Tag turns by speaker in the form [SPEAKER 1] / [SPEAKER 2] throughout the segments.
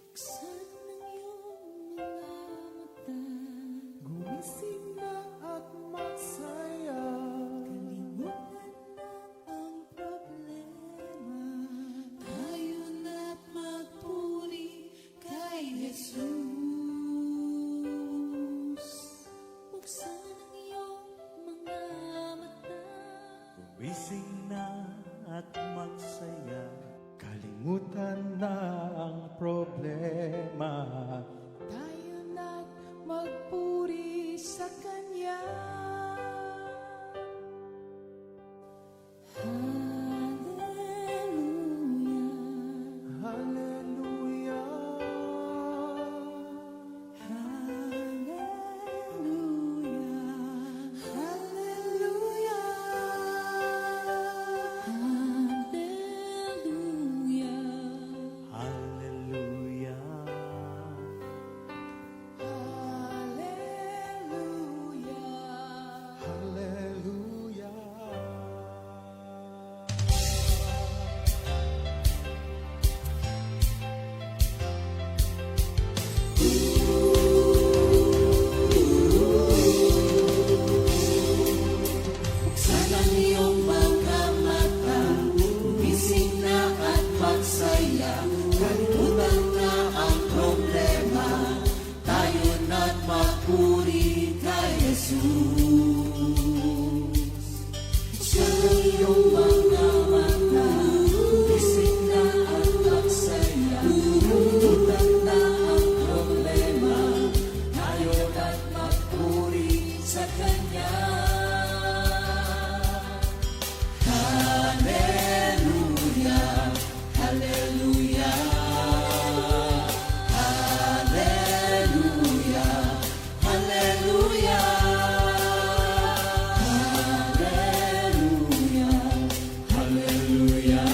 [SPEAKER 1] Buksan ang iyong mga mata, gumising na at magsaya. Kalimutan na ang problema, tayo na't magpuri kay Jesus. Buksan ang iyong mga mata,
[SPEAKER 2] Gumising na at magsaya, kalimutan na ang problema.
[SPEAKER 1] tayo na't magpuri sa Kanya. Hallelujah, hallelujah, hallelujah, hallelujah,
[SPEAKER 2] Hallelujah.
[SPEAKER 1] hallelujah. Buksan ang iyong mga mata, gumising na at magsaya. Kalimutan na ang problema, tayo na't magpuri kay Jesus. Buksan ang iyong mga mata, gumising na at magsaya. Kalimutan na ang problema, tayo na't magpuri sa Kanya. Hallelujah, hallelujah, hallelujah, hallelujah, hallelujah, hallelujah,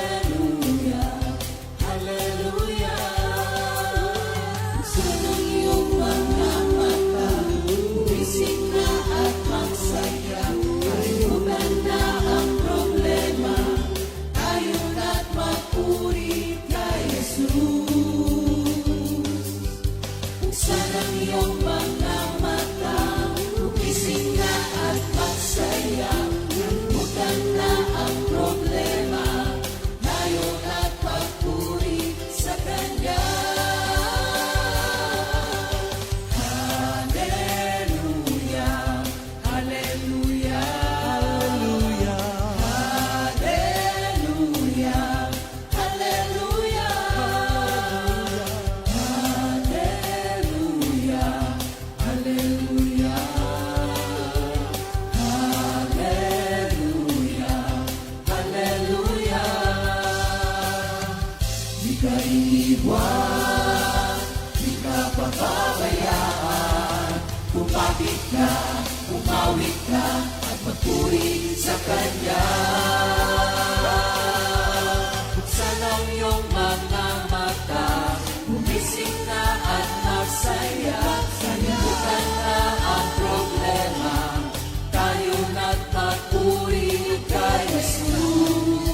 [SPEAKER 1] hallelujah, hallelujah. Buksan ang iyong mga mata, gumising na at magsaya. Kalimutan na ang problema, tayo na't magpuri kay Jesus. Buksan ang iyong mga mata, gumising na at magsaya. Kalimutan na ang problema, tayo na't magpuri sa Kanya. Hallelujah, hallelujah, hallelujah, hallelujah, hallelujah, hallelujah, hallelujah, hallelujah. Di ka iiwan, di ka pababayaan. Kumapit ka, kumawit ka, at magpuri sa Kanya. Buksan ang iyong mga mata, gumising na at magsaya. Kalimutan na ang problema, tayo na't magpuri kay Jesus.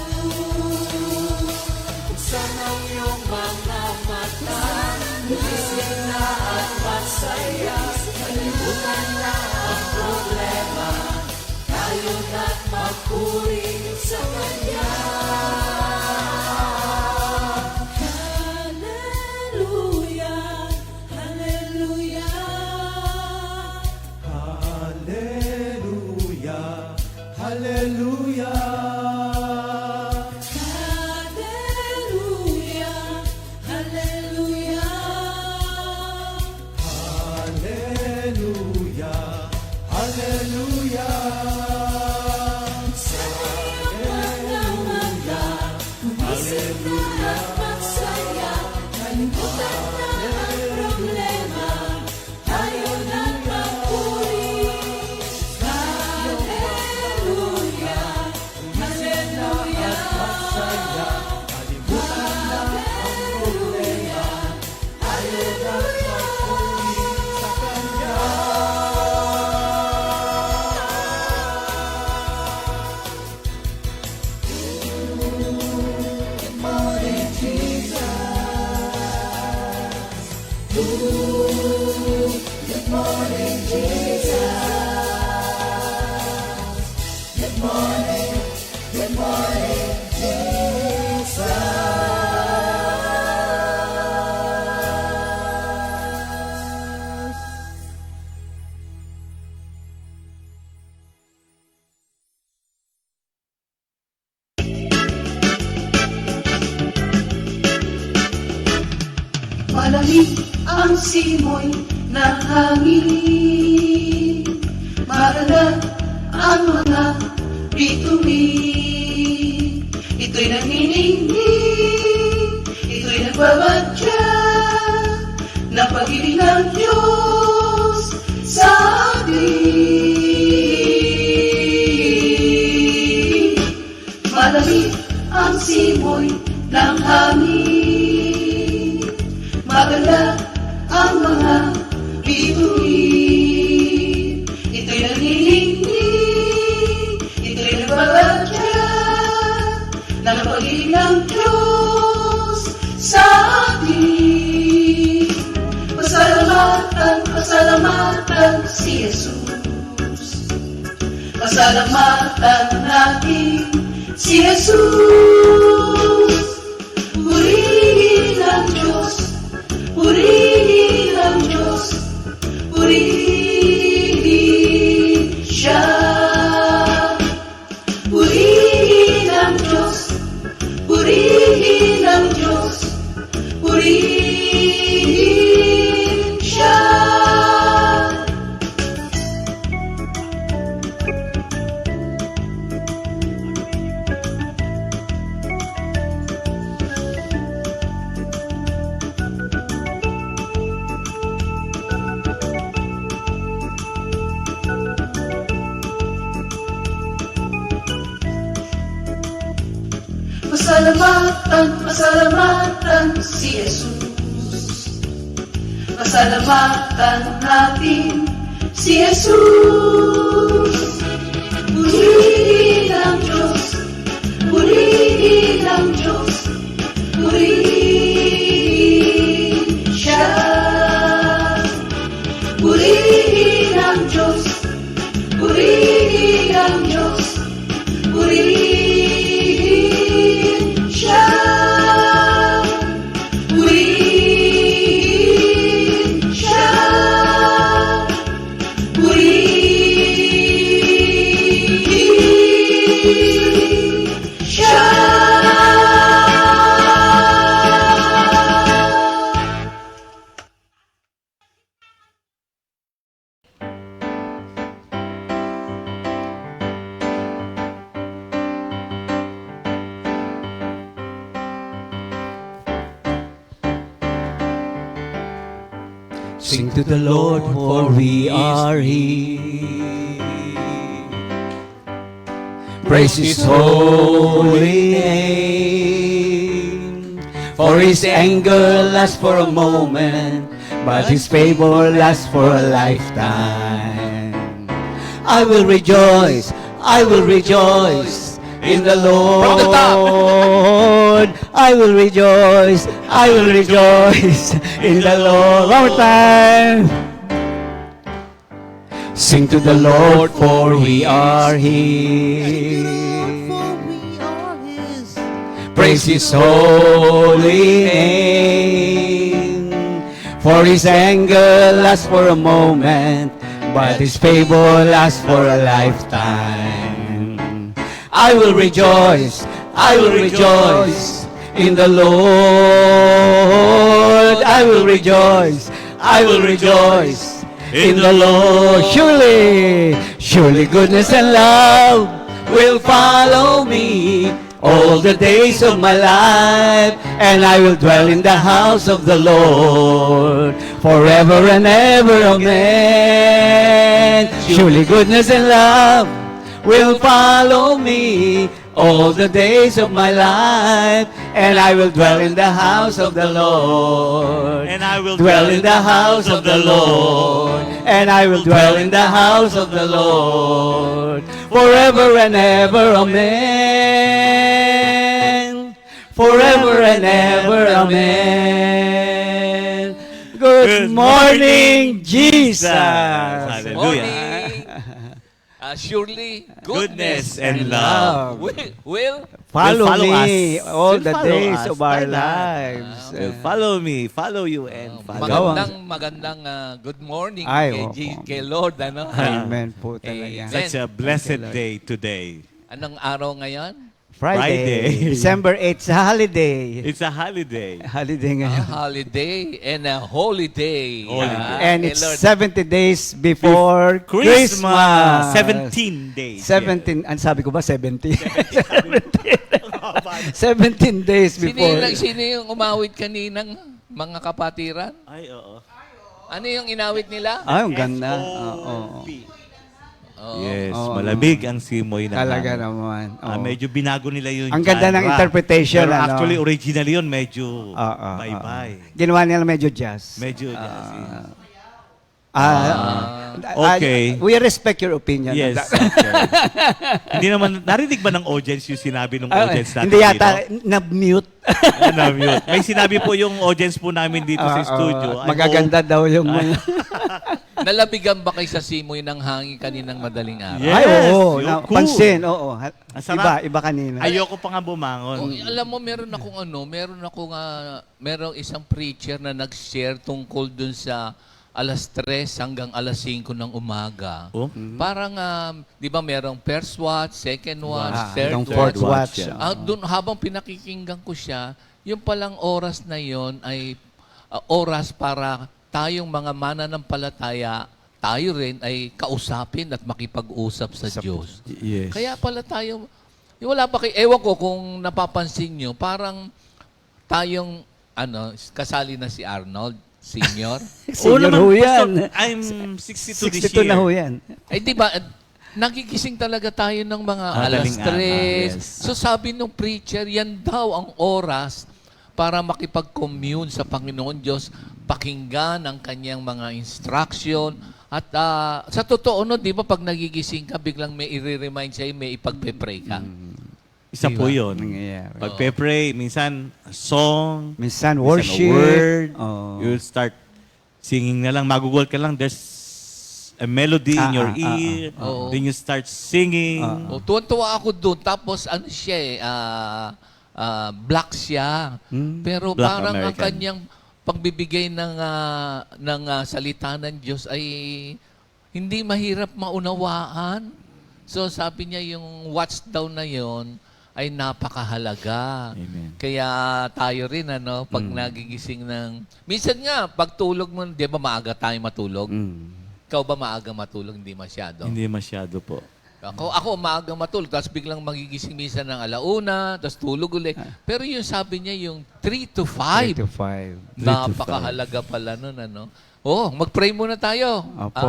[SPEAKER 1] Buksan ang iyong mga mata, gumising na at magsaya. Kalimutan na ang problema, tayo na't magpuri sa Kanya. Hallelujah, hallelujah,
[SPEAKER 2] Hallelujah. Hallelujah.
[SPEAKER 1] hallelujah, hallelujah.
[SPEAKER 2] Hallelujah. Hallelujah.
[SPEAKER 1] Sa
[SPEAKER 3] Malamig ang simoy ng hangin, maganda ang mga bituin. Ito'y nanginginig, ito'y nagbabadya ng pag-ibig ng Diyos sa atin. Malamig ang simoy ng hangin, maganda ang mga bituin. Ito'y nanginginig, ito'y nagbabadya ng pag-ibig ng Diyos sa atin. Pasalamatan, pasalamatan si Jesus. Pasalamatan natin si Jesus. Purihin ang Diyos, purihin ang Diyos, purihin siya. Purihin ang Diyos, purihin ang Diyos, purihin siya. Pasalamatan, pasalamatan si Jesus. Pasalamatan natin si Jesus. Purihin ang Diyos, purihin ang Diyos, purihin siya. Purihin ang Diyos, purihin ang Diyos, purihin siya. Purihin siya. Purihin siya.
[SPEAKER 2] Sing to the Lord, for we are here. Praise His holy name. For His anger lasts for a moment, but His favor lasts for a lifetime. I will rejoice in the Lord. I will rejoice in the Lord. One more time. Sing to the Lord, for we are His. Praise His holy name. For His anger lasts for a moment, but His favor lasts for a lifetime. I will rejoice in the Lord. I will rejoice in the Lord. Surely goodness and love will follow me all the days of my life, and I will dwell in the house of the Lord forever and ever. Amen. Surely goodness and love will follow me all the days of my life, and I will dwell in the house of the Lord.
[SPEAKER 4] And I will
[SPEAKER 2] dwell in the house of the Lord. And I will dwell in the house of the Lord forever and ever. Amen. Forever and ever. Amen. Good morning, Jesus.
[SPEAKER 4] Hallelujah.
[SPEAKER 5] Surely
[SPEAKER 4] Goodness and love
[SPEAKER 5] will
[SPEAKER 2] Follow
[SPEAKER 4] follow
[SPEAKER 2] me
[SPEAKER 4] us.
[SPEAKER 2] all
[SPEAKER 4] Will
[SPEAKER 2] the
[SPEAKER 4] follow
[SPEAKER 2] days
[SPEAKER 4] us.
[SPEAKER 2] of our
[SPEAKER 4] Why not?
[SPEAKER 2] lives.
[SPEAKER 4] Will follow me, follow you, and follow.
[SPEAKER 5] magandang good morning
[SPEAKER 2] Ay,
[SPEAKER 5] kay Lord, ano?
[SPEAKER 2] Amen po
[SPEAKER 5] Eh,
[SPEAKER 2] talaga.
[SPEAKER 4] Such a blessed
[SPEAKER 2] Lord.
[SPEAKER 4] day today.
[SPEAKER 5] Anong araw ngayon?
[SPEAKER 2] Friday. December 8 sa holiday.
[SPEAKER 4] It's a holiday.
[SPEAKER 2] Holiday
[SPEAKER 5] A
[SPEAKER 2] ngayon.
[SPEAKER 5] holiday and a holiday.
[SPEAKER 4] Holiday.
[SPEAKER 2] And
[SPEAKER 5] kay
[SPEAKER 2] it's
[SPEAKER 5] Lord.
[SPEAKER 2] 70 days before
[SPEAKER 4] Christmas.
[SPEAKER 2] Christmas.
[SPEAKER 4] 17 days.
[SPEAKER 2] 17, ang sabi ko ba 70? 17 days before.
[SPEAKER 5] Sino yung umawit kaninang mga kapatiran?
[SPEAKER 4] Ay, oo.
[SPEAKER 5] Ano yung inawit nila?
[SPEAKER 2] Ay, ang ganda.
[SPEAKER 4] SOP.
[SPEAKER 5] Oo.
[SPEAKER 4] Yes,
[SPEAKER 2] Oo.
[SPEAKER 4] malamig ang simoy ng
[SPEAKER 2] Talaga
[SPEAKER 4] hangin.
[SPEAKER 2] naman.
[SPEAKER 4] Medyo binago nila yung
[SPEAKER 2] Ang ganda ng
[SPEAKER 4] genre.
[SPEAKER 2] interpretation,
[SPEAKER 4] Pero
[SPEAKER 2] ano?
[SPEAKER 4] actually, original yun, medyo
[SPEAKER 2] Oo.
[SPEAKER 4] bye-bye.
[SPEAKER 2] Ginawa nila medyo jazz.
[SPEAKER 4] Medyo jazzy.
[SPEAKER 2] I
[SPEAKER 4] Okay.
[SPEAKER 2] we respect your opinion.
[SPEAKER 4] Yes,
[SPEAKER 2] on that.
[SPEAKER 4] okay. Hindi naman, narinig ba ng audience yung sinabi ng audience natin
[SPEAKER 2] Hindi yata,
[SPEAKER 4] dito?
[SPEAKER 2] na-mute.
[SPEAKER 4] Na-mute. May sinabi po yung audience po namin dito sa studio. I
[SPEAKER 2] Magaganda daw yung mga...
[SPEAKER 5] Nalabigan ba kayo sa simoy ng hangin kaninang madaling araw?
[SPEAKER 4] Yes,
[SPEAKER 2] Ay, oo.
[SPEAKER 4] yung cool.
[SPEAKER 2] Pansin, oo.
[SPEAKER 4] Ang sarap.
[SPEAKER 2] Iba kanina.
[SPEAKER 4] Ayoko pa nga bumangon.
[SPEAKER 5] Oh, alam mo, meron akong isang preacher na nag-share tungkol dun sa alas 3 hanggang alas 5 ng umaga.
[SPEAKER 4] Oh?
[SPEAKER 5] Parang, di ba merong first watch, second watch, third
[SPEAKER 2] Yung
[SPEAKER 5] watch.
[SPEAKER 2] fourth watch.
[SPEAKER 4] yeah.
[SPEAKER 5] Doon, habang pinakikinggan ko siya, yung palang oras na yon ay oras para tayong mga mananampalataya, tayo rin ay kausapin at makipag-usap sa Diyos.
[SPEAKER 4] Yes.
[SPEAKER 5] Kaya pala tayo, wala pa kayo, ewan ko kung napapansin nyo, parang tayong, kasali na si Arnold, senior.
[SPEAKER 2] Senior
[SPEAKER 4] naman,
[SPEAKER 2] ho yan.
[SPEAKER 4] Pastor, I'm 62 this
[SPEAKER 2] 62
[SPEAKER 4] year.
[SPEAKER 2] na ho yan.
[SPEAKER 5] Ay, di ba, nagigising talaga tayo ng mga alas
[SPEAKER 4] Madaling araw,
[SPEAKER 5] 3.
[SPEAKER 4] yes.
[SPEAKER 5] So sabi ng preacher, yan daw ang oras para makipag-commune sa Panginoon Diyos, pakinggan ang kanyang mga instruction. At sa totoo, no, di ba, pag nagigising ka, biglang may i-remind sa'yo, may ipagpe-pray ka.
[SPEAKER 4] Isa po yun.
[SPEAKER 2] Nangyayari.
[SPEAKER 4] Pag-pray, minsan song,
[SPEAKER 2] Minsan
[SPEAKER 4] minsan
[SPEAKER 2] worship.
[SPEAKER 4] a word,
[SPEAKER 2] Oh.
[SPEAKER 4] you'll start singing na lang, magugol ka lang, there's a melody in your ear,
[SPEAKER 5] Oo.
[SPEAKER 4] then you start singing.
[SPEAKER 5] O, tuwan-tuwa ako doon. Tapos, siya black siya. Pero
[SPEAKER 4] Black
[SPEAKER 5] parang ang
[SPEAKER 4] American.
[SPEAKER 5] kanyang pagbibigay ng salita ng Diyos ay hindi mahirap maunawaan. So, sabi niya yung watch down na yon ay napakahalaga.
[SPEAKER 4] Amen.
[SPEAKER 5] Kaya tayo rin, pag nagigising ng... Minsan nga, pag tulog mo, di ba maaga tayo matulog? Ikaw ba maaga matulog? Hindi masyado.
[SPEAKER 4] Hindi masyado po.
[SPEAKER 5] Ako maaga matulog, tapos biglang magigising minsan ng alauna, tapos tulog ulit. Pero yung sabi niya, yung 3 to
[SPEAKER 2] 3 to
[SPEAKER 5] 5,
[SPEAKER 2] 5.
[SPEAKER 5] napakahalaga pala nun, mag-pray muna tayo.
[SPEAKER 2] Opo.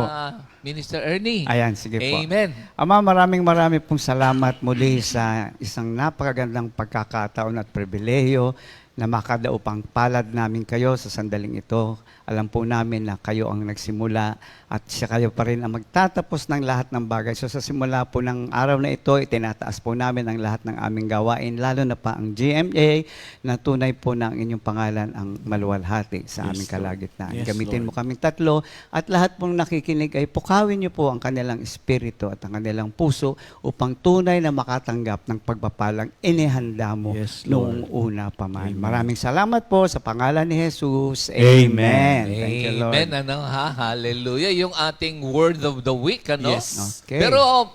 [SPEAKER 5] Minister Ernie.
[SPEAKER 2] Ayan, sige po.
[SPEAKER 5] Amen.
[SPEAKER 2] Ama, maraming pong salamat muli sa isang napakagandang pagkakataon at pribilehiyo na makadaupang palad namin kayo sa sandaling ito. Alam po namin na kayo ang nagsimula at siya kayo pa rin ang magtatapos ng lahat ng bagay. So sa simula po ng araw na ito, itinataas po namin ang lahat ng aming gawain, lalo na pa ang GMA, na tunay po na ang inyong pangalan ang maluwalhati sa aming
[SPEAKER 4] Lord.
[SPEAKER 2] kalagitnaan.
[SPEAKER 4] Yes,
[SPEAKER 2] Gamitin mo
[SPEAKER 4] Lord.
[SPEAKER 2] kaming tatlo at lahat pong nakikinig ay pukawin niyo po ang kanilang espiritu at ang kanilang puso upang tunay na makatanggap ng pagpapalang inihanda mo
[SPEAKER 4] Yes,
[SPEAKER 2] noong una pa man. Maraming salamat po sa pangalan ni Jesus.
[SPEAKER 4] Amen.
[SPEAKER 2] Thank you, Lord.
[SPEAKER 5] Amen. Hallelujah. Yung ating word of the week,
[SPEAKER 4] Yes.
[SPEAKER 2] Okay.
[SPEAKER 5] Pero,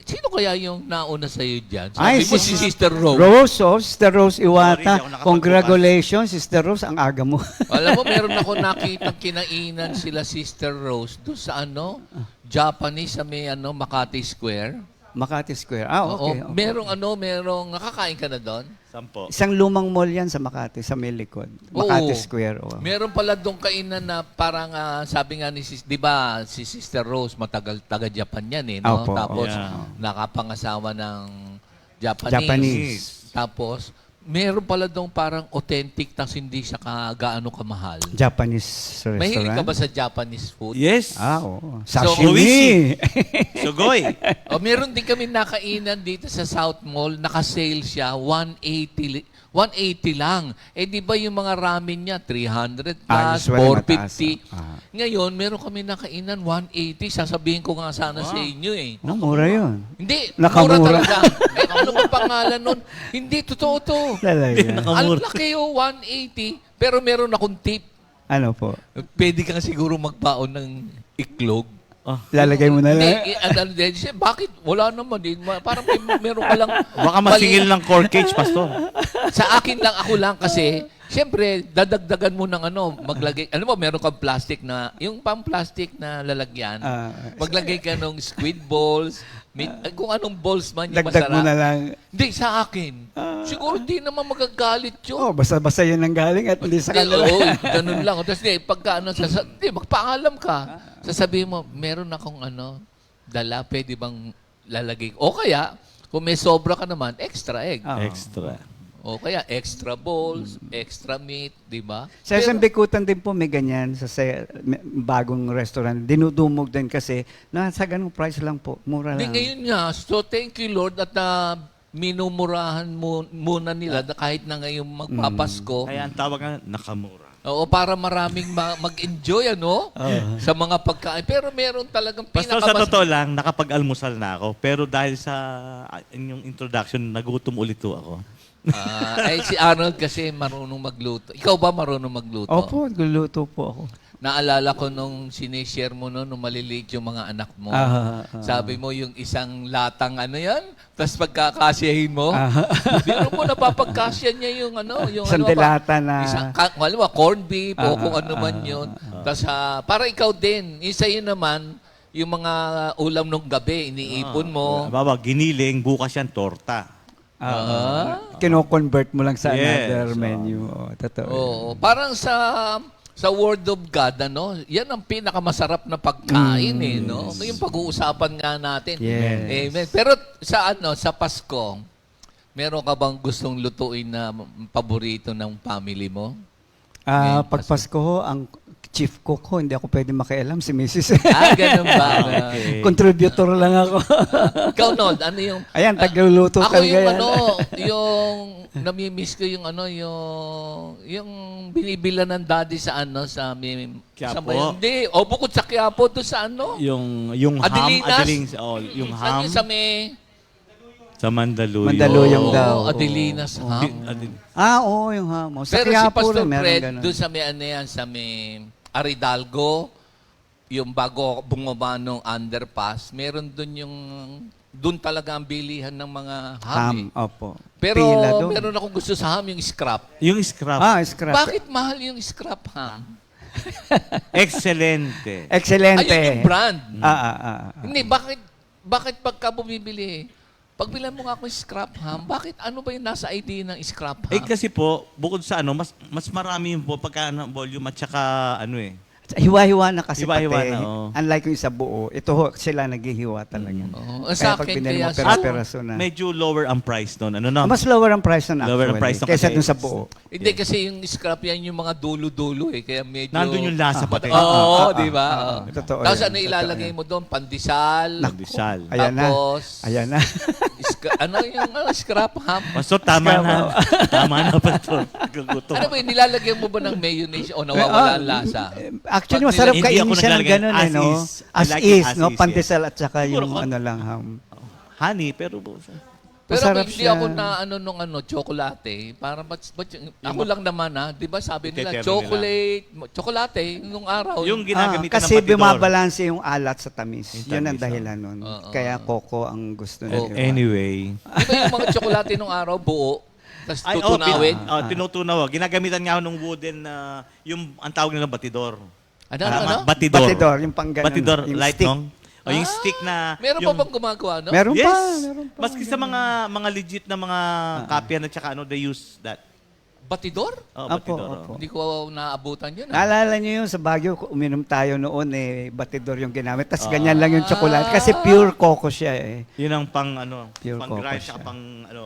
[SPEAKER 5] sino kaya yung nauna sa iyo dyan?
[SPEAKER 2] Ay,
[SPEAKER 5] Sabi mo si Sister Rose.
[SPEAKER 2] Sister Rose
[SPEAKER 4] Sorry,
[SPEAKER 2] Iwata.
[SPEAKER 4] hindi ako nakapagbukas.
[SPEAKER 2] Congratulations, Sister Rose. Ang aga mo.
[SPEAKER 5] Alam mo, meron ako nakitang kinainan sila Sister Rose doon sa Japanese sa may Makati Square.
[SPEAKER 2] Makati Square. Ah, okay.
[SPEAKER 5] Oo, merong nakakain ka na doon?
[SPEAKER 4] Sampo.
[SPEAKER 2] Isang lumang mall yan sa Makati, sa may likod. Makati
[SPEAKER 5] Oo.
[SPEAKER 2] Square. Oh.
[SPEAKER 5] Meron pala doon kainan na parang sabi nga ni di ba si Sister Rose matagal taga-Japan yan no?
[SPEAKER 2] Opo,
[SPEAKER 5] Tapos
[SPEAKER 4] yeah.
[SPEAKER 5] nakapangasawa ng Japanese.
[SPEAKER 2] Japanese.
[SPEAKER 5] Tapos meron pala doon parang authentic tas hindi siya gaano kamahal.
[SPEAKER 2] Japanese restaurant.
[SPEAKER 5] Mahilig ka ba sa Japanese food?
[SPEAKER 4] Yes.
[SPEAKER 2] Ah, oo.
[SPEAKER 5] So,
[SPEAKER 2] Sashimi.
[SPEAKER 4] Sugoy.
[SPEAKER 5] O meron din kami nakainan dito sa South Mall, naka-sale siya 180 lang. Eh di ba yung mga ramen niya 300 plus,
[SPEAKER 2] usually mataas,
[SPEAKER 5] 450. Ngayon, meron kami nakainan 180. Sasabihin ko nga sana sa inyo
[SPEAKER 2] Oh, mura yun.
[SPEAKER 5] Hindi,
[SPEAKER 2] Nakamura.
[SPEAKER 5] mura talaga. Eh, ano ba pangalan nun? Hindi, totoo to.
[SPEAKER 2] Talaga.
[SPEAKER 5] Ang laki 180, pero meron akong tip.
[SPEAKER 2] Ano po?
[SPEAKER 5] Pwede kang siguro magbaon ng iklog.
[SPEAKER 2] Lalagay mo na lang.
[SPEAKER 5] Hindi, siya, bakit? Wala naman. Parang meron ka lang.
[SPEAKER 4] Baka masingil ng core cage, Pastor.
[SPEAKER 5] Sa akin lang, ako lang kasi, siyempre, dadagdagan mo ng maglagay. Alam mo, meron kang plastic na, yung pang-plastic na lalagyan, maglagay ka ng squid balls, kung anong balls man yung
[SPEAKER 2] Dagdag
[SPEAKER 5] masarap.
[SPEAKER 2] mo na lang.
[SPEAKER 5] Hindi, sa akin. Siguro hindi naman magagalit yun.
[SPEAKER 2] Oh, basta-basta yun ang galing at hindi sa kanila.
[SPEAKER 5] Oo, ganun lang. Tapos pagka magpaalam ka, sasabihin mo, meron akong dala, pwede bang lalagay? O kaya, kung may sobra ka naman, extra egg.
[SPEAKER 4] Extra.
[SPEAKER 5] O kaya, extra balls, extra meat, di ba?
[SPEAKER 2] Sa SM Bikutan din po may ganyan sa bagong restaurant. Dinudumog din kasi nasa ganung price lang po. Mura
[SPEAKER 5] Di
[SPEAKER 2] lang.
[SPEAKER 5] ngayon nga, so thank you Lord at minumurahan muna nila na kahit na ngayong magpapasko.
[SPEAKER 4] Kaya ang tawag nga, nakamura.
[SPEAKER 5] Oo, para maraming mag-enjoy, sa mga pagkain. Pero meron talagang
[SPEAKER 4] Pastor, sa totoo lang, nakapag-almusal na ako. Pero dahil sa inyong introduction, nagutom ulit ako.
[SPEAKER 5] Si Arnold kasi marunong magluto. Ikaw ba marunong magluto?
[SPEAKER 2] Opo, guluto po ako.
[SPEAKER 5] Naalala ko nung sinishare mo nung maliliit yung mga anak mo. Sabi mo yung isang latang yan, tapos pagkakasyahin mo, biro mo napapagkasya niya yung yung
[SPEAKER 2] Isang delata na...
[SPEAKER 5] Alam mo, corned beef o kung ano man yun. Tapos para ikaw din, isa yun naman, yung mga ulam nung gabi, iniipon mo.
[SPEAKER 4] Baba, giniling, bukas yan, torta.
[SPEAKER 2] Kino-convert mo lang sa
[SPEAKER 4] Yes,
[SPEAKER 2] another menu. Totoo.
[SPEAKER 5] Oo, parang sa Word of God, yan ang pinakamasarap na pagkain, no? Yung pag-uusapan nga natin.
[SPEAKER 2] Yes.
[SPEAKER 5] Amen. Pero sa Pasko, meron ka bang gustong lutuin na paborito ng family mo?
[SPEAKER 2] Pag Pasko ho, ang chief cook ko, hindi ako pwede makialam, si Mrs.
[SPEAKER 5] Ganun ba?
[SPEAKER 4] Okay.
[SPEAKER 2] Contributor lang ako.
[SPEAKER 5] Ikaw, Nod, ano yung...
[SPEAKER 2] Ayan, tagluluto
[SPEAKER 5] Ako
[SPEAKER 2] talaga
[SPEAKER 5] yung
[SPEAKER 2] yan.
[SPEAKER 5] yung nami-miss ko yung yung binibila ng daddy sa sa
[SPEAKER 4] Quiapo?
[SPEAKER 5] Hindi, bukod sa Quiapo, doon sa
[SPEAKER 4] Yung
[SPEAKER 5] Adelinas?
[SPEAKER 4] yung
[SPEAKER 5] Saan
[SPEAKER 4] ham,
[SPEAKER 5] yung sa may...
[SPEAKER 4] sa Mandaluyong.
[SPEAKER 2] Mandaluyong
[SPEAKER 5] Oo,
[SPEAKER 2] daw.
[SPEAKER 5] Adelinas ham.
[SPEAKER 2] Oo, yung hamo. Sa
[SPEAKER 5] Pero si
[SPEAKER 2] Quiapo
[SPEAKER 5] Pastor
[SPEAKER 2] rin, meron
[SPEAKER 5] Fred,
[SPEAKER 2] ganun.
[SPEAKER 5] doon sa may sa may Aridalgo, yung bago bumaba ng underpass, meron doon talaga ang bilihan ng mga ham.
[SPEAKER 2] Opo.
[SPEAKER 5] Pero
[SPEAKER 2] Pila doon.
[SPEAKER 5] meron akong gusto sa ham, yung scrap.
[SPEAKER 4] Yung scrap.
[SPEAKER 2] Scrap.
[SPEAKER 5] Bakit mahal yung scrap ham?
[SPEAKER 4] Excelente.
[SPEAKER 2] Excelente.
[SPEAKER 5] Ayun yung brand.
[SPEAKER 2] Hindi.
[SPEAKER 5] Hindi, bakit pagka bumibili, pagbilan mo nga ako yung scrap ham, bakit ano ba yung nasa idea ng scrap ham?
[SPEAKER 4] Kasi po, bukod sa mas marami yung po pagka volume at saka
[SPEAKER 2] Hiwa-hiwa na kasi
[SPEAKER 4] Hiwa-hiwa
[SPEAKER 2] pati.
[SPEAKER 4] na, oo.
[SPEAKER 2] Unlike yung sa buo, ito ho, sila naghihiwa talaga.
[SPEAKER 5] Oo.
[SPEAKER 2] Kaya
[SPEAKER 5] Sa
[SPEAKER 2] pag
[SPEAKER 5] akin,
[SPEAKER 2] binili mo
[SPEAKER 5] kaya
[SPEAKER 2] peraso na.
[SPEAKER 4] medyo lower ang price nun.
[SPEAKER 2] Mas lower ang price nun
[SPEAKER 4] Lower
[SPEAKER 2] actually.
[SPEAKER 4] ang price nun
[SPEAKER 2] Kaysa
[SPEAKER 4] kasi-
[SPEAKER 2] dun sa buo.
[SPEAKER 5] Hindi kasi yung scrap yan yung mga dulo-dulo kaya medyo...
[SPEAKER 4] Nandun yung lasa pati.
[SPEAKER 5] Oo, di ba?
[SPEAKER 2] Totoo
[SPEAKER 5] Tapos
[SPEAKER 2] yan,
[SPEAKER 5] ano
[SPEAKER 2] totoo
[SPEAKER 5] ilalagay
[SPEAKER 2] yan.
[SPEAKER 5] mo doon? Pandesal.
[SPEAKER 4] Pandesal.
[SPEAKER 2] Ayan na.
[SPEAKER 5] Tapos...
[SPEAKER 2] Ayan na.
[SPEAKER 5] ano yung scrap ham?
[SPEAKER 4] Pastor, tama na. Tama na, Pastor. Gugutom.
[SPEAKER 5] Ano ba yun? Nilalagyan mo ba ng mayonnaise o nawawala ang lasa?
[SPEAKER 2] Actually,
[SPEAKER 5] Pag
[SPEAKER 2] masarap
[SPEAKER 4] Hindi
[SPEAKER 2] kainin
[SPEAKER 4] ako
[SPEAKER 2] siya ng
[SPEAKER 4] naglalagay.
[SPEAKER 2] ganun,
[SPEAKER 4] As
[SPEAKER 2] no?
[SPEAKER 4] is. I
[SPEAKER 2] As
[SPEAKER 4] like it
[SPEAKER 2] is,
[SPEAKER 4] as
[SPEAKER 2] no?
[SPEAKER 4] is,
[SPEAKER 2] Pandesal at saka
[SPEAKER 4] Siguro
[SPEAKER 2] yung
[SPEAKER 4] ko-
[SPEAKER 2] lang, ham.
[SPEAKER 4] Honey, pero
[SPEAKER 5] Pero
[SPEAKER 2] Masarap
[SPEAKER 5] hindi
[SPEAKER 2] siya.
[SPEAKER 5] ako na tsokolate. Para ako lang naman di ba sabi nila,
[SPEAKER 4] Iteterno
[SPEAKER 5] tsokolate, nung araw.
[SPEAKER 4] yung ginagamitan
[SPEAKER 2] kasi
[SPEAKER 4] ng batidor.
[SPEAKER 2] bumabalanse yung alat sa tamis.
[SPEAKER 4] Yung
[SPEAKER 2] Yun ang
[SPEAKER 4] tamis,
[SPEAKER 2] dahilan nun.
[SPEAKER 5] Oo.
[SPEAKER 2] Kaya coco ang gusto nila.
[SPEAKER 4] Anyway.
[SPEAKER 5] Di ba yung mga tsokolate nung araw, buo, tapos
[SPEAKER 4] Ay,
[SPEAKER 5] tutunawin?
[SPEAKER 4] tinutunaw. Ginagamitan nga ako ng wooden na, yung ang tawag nilang batidor.
[SPEAKER 5] Ano?
[SPEAKER 4] Batidor.
[SPEAKER 2] Batidor, yung pang ganun.
[SPEAKER 4] Batidor,
[SPEAKER 2] yung
[SPEAKER 4] light,
[SPEAKER 2] stick.
[SPEAKER 4] no? O yung stick na...
[SPEAKER 5] Meron
[SPEAKER 4] yung,
[SPEAKER 5] pa bang gumagawa, no?
[SPEAKER 2] Meron
[SPEAKER 4] Yes.
[SPEAKER 2] pa, meron pa.
[SPEAKER 4] Maski sa mga legit na mga kapyan at saka they use that.
[SPEAKER 5] Batidor?
[SPEAKER 4] Batidor.
[SPEAKER 2] Opo.
[SPEAKER 5] Hindi ko naabutan yun.
[SPEAKER 2] Naalala niyo yung sa Baguio, uminom tayo noon batidor yung ginamit. Tapos ganyan lang yung tsokolate. Kasi pure coco siya eh.
[SPEAKER 4] Yun ang pang
[SPEAKER 2] Pure
[SPEAKER 4] pang
[SPEAKER 2] coco
[SPEAKER 4] grind
[SPEAKER 2] siya.
[SPEAKER 4] saka pang